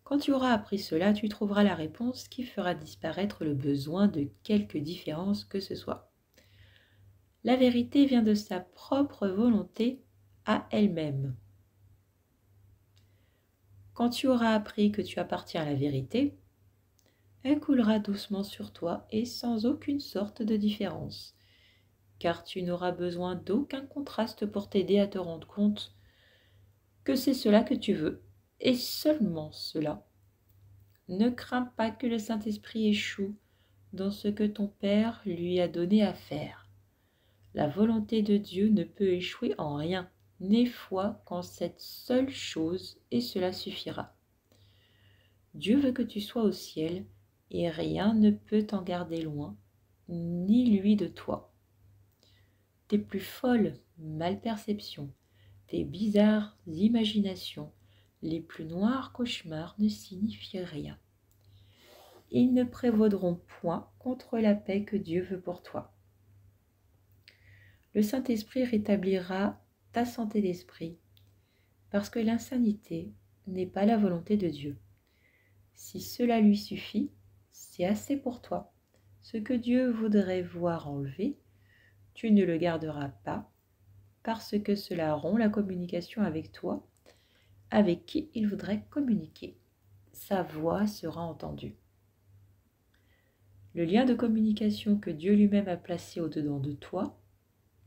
Quand tu auras appris cela, tu trouveras la réponse qui fera disparaître le besoin de quelque différence que ce soit. La vérité vient de sa propre volonté à elle-même. Quand tu auras appris que tu appartiens à la vérité, elle coulera doucement sur toi et sans aucune sorte de différence, car tu n'auras besoin d'aucun contraste pour t'aider à te rendre compte que c'est cela que tu veux, et seulement cela. Ne crains pas que le Saint-Esprit échoue dans ce que ton Père lui a donné à faire. La volonté de Dieu ne peut échouer en rien. N'aie foi qu'en cette seule chose, et cela suffira. Dieu veut que tu sois au ciel, et rien ne peut t'en garder loin, ni lui de toi. Tes plus folles malperceptions, tes bizarres imaginations, les plus noirs cauchemars ne signifient rien. Ils ne prévaudront point contre la paix que Dieu veut pour toi. Le Saint-Esprit rétablira ta santé d'esprit, parce que l'insanité n'est pas la volonté de Dieu. Si cela lui suffit, c'est assez pour toi. Ce que Dieu voudrait voir enlevé, tu ne le garderas pas, parce que cela rompt la communication avec toi, avec qui il voudrait communiquer. Sa voix sera entendue. Le lien de communication que Dieu lui-même a placé au-dedans de toi,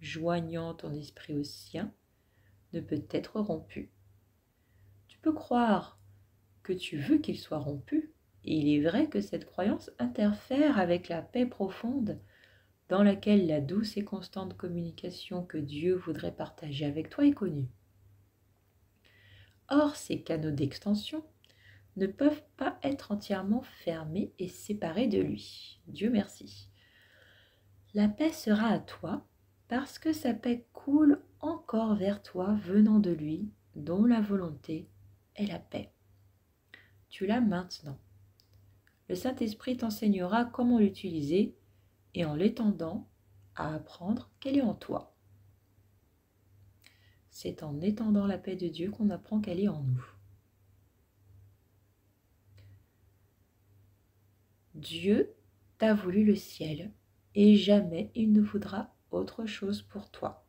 joignant ton esprit au sien, ne peut être rompu. Tu peux croire que tu veux qu'il soit rompu, Il est vrai que cette croyance interfère avec la paix profonde dans laquelle la douce et constante communication que Dieu voudrait partager avec toi est connue. Or, ces canaux d'extension ne peuvent pas être entièrement fermés et séparés de lui. Dieu merci. La paix sera à toi parce que sa paix coule encore vers toi venant de lui, dont la volonté est la paix. Tu l'as maintenant. Le Saint-Esprit t'enseignera comment l'utiliser et en l'étendant à apprendre qu'elle est en toi. C'est en étendant la paix de Dieu qu'on apprend qu'elle est en nous. Dieu t'a voulu le ciel et jamais il ne voudra autre chose pour toi.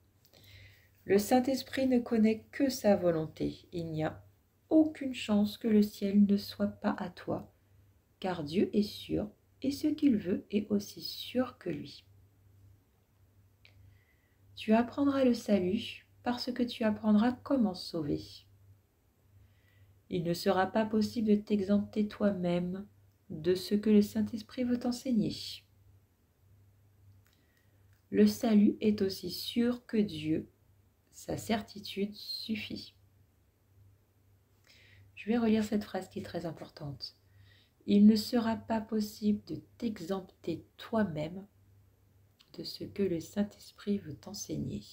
Le Saint-Esprit ne connaît que sa volonté. Il n'y a aucune chance que le ciel ne soit pas à toi, car Dieu est sûr et ce qu'il veut est aussi sûr que lui. Tu apprendras le salut parce que tu apprendras comment sauver. Il ne sera pas possible de t'exempter toi-même de ce que le Saint-Esprit veut t'enseigner. Le salut est aussi sûr que Dieu. Sa certitude suffit. Je vais relire cette phrase qui est très importante. Il ne sera pas possible de t'exempter toi-même de ce que le Saint-Esprit veut t'enseigner.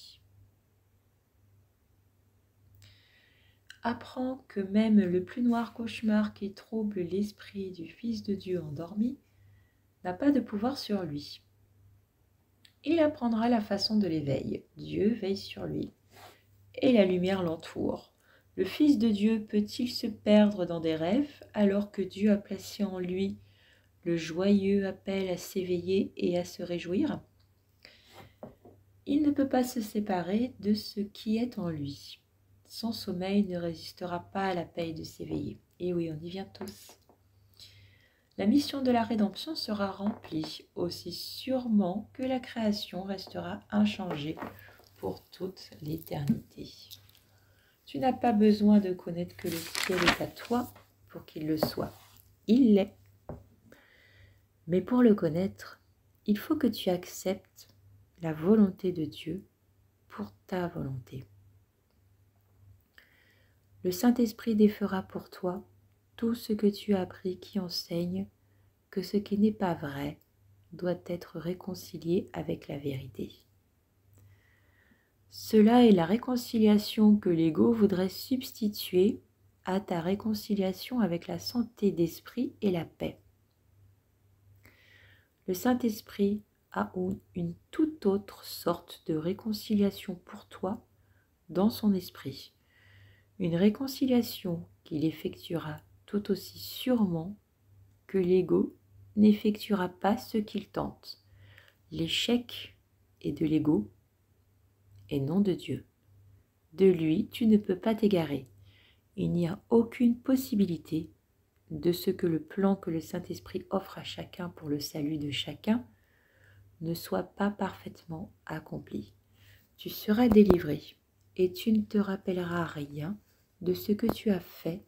Apprends que même le plus noir cauchemar qui trouble l'esprit du Fils de Dieu endormi n'a pas de pouvoir sur lui. Il apprendra la façon de l'éveil. Dieu veille sur lui et la lumière l'entoure. Le Fils de Dieu peut-il se perdre dans des rêves alors que Dieu a placé en lui le joyeux appel à s'éveiller et à se réjouir? Il ne peut pas se séparer de ce qui est en lui. Son sommeil ne résistera pas à l'appel de s'éveiller. Et oui, on y vient tous. La mission de la rédemption sera remplie aussi sûrement que la création restera inchangée pour toute l'éternité. Tu n'as pas besoin de connaître que le ciel est à toi pour qu'il le soit. Il l'est. Mais pour le connaître, il faut que tu acceptes la volonté de Dieu pour ta volonté. Le Saint-Esprit défera pour toi tout ce que tu as appris qui enseigne que ce qui n'est pas vrai doit être réconcilié avec la vérité. Cela est la réconciliation que l'ego voudrait substituer à ta réconciliation avec la santé d'esprit et la paix. Le Saint-Esprit a une toute autre sorte de réconciliation pour toi dans son esprit. Une réconciliation qu'il effectuera tout aussi sûrement que l'ego n'effectuera pas ce qu'il tente. L'échec est de l'ego et non de Dieu. De lui, tu ne peux pas t'égarer. Il n'y a aucune possibilité de ce que le plan que le Saint-Esprit offre à chacun pour le salut de chacun ne soit pas parfaitement accompli. Tu seras délivré et tu ne te rappelleras rien de ce que tu as fait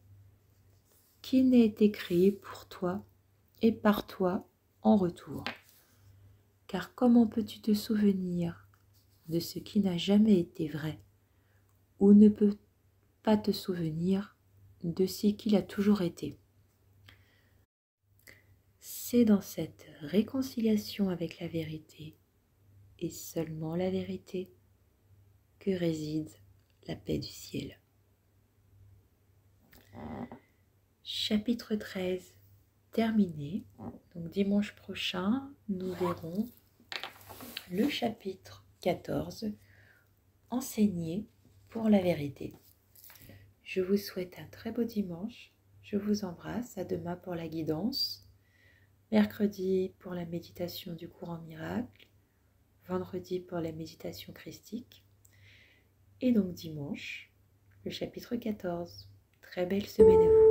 qui n'a été créé pour toi et par toi en retour. Car comment peux-tu te souvenir de ce qui n'a jamais été vrai ou ne peux pas te souvenir de ce qu'il a toujours été? C'est dans cette réconciliation avec la vérité et seulement la vérité que réside la paix du ciel. Chapitre 13 terminé. Donc dimanche prochain, nous verrons le chapitre 14, enseigné pour la vérité. Je vous souhaite un très beau dimanche. Je vous embrasse. À demain pour la guidance. Mercredi pour la méditation du courant miracle. Vendredi pour la méditation christique. Et donc dimanche, le chapitre 14. Très belle semaine à vous.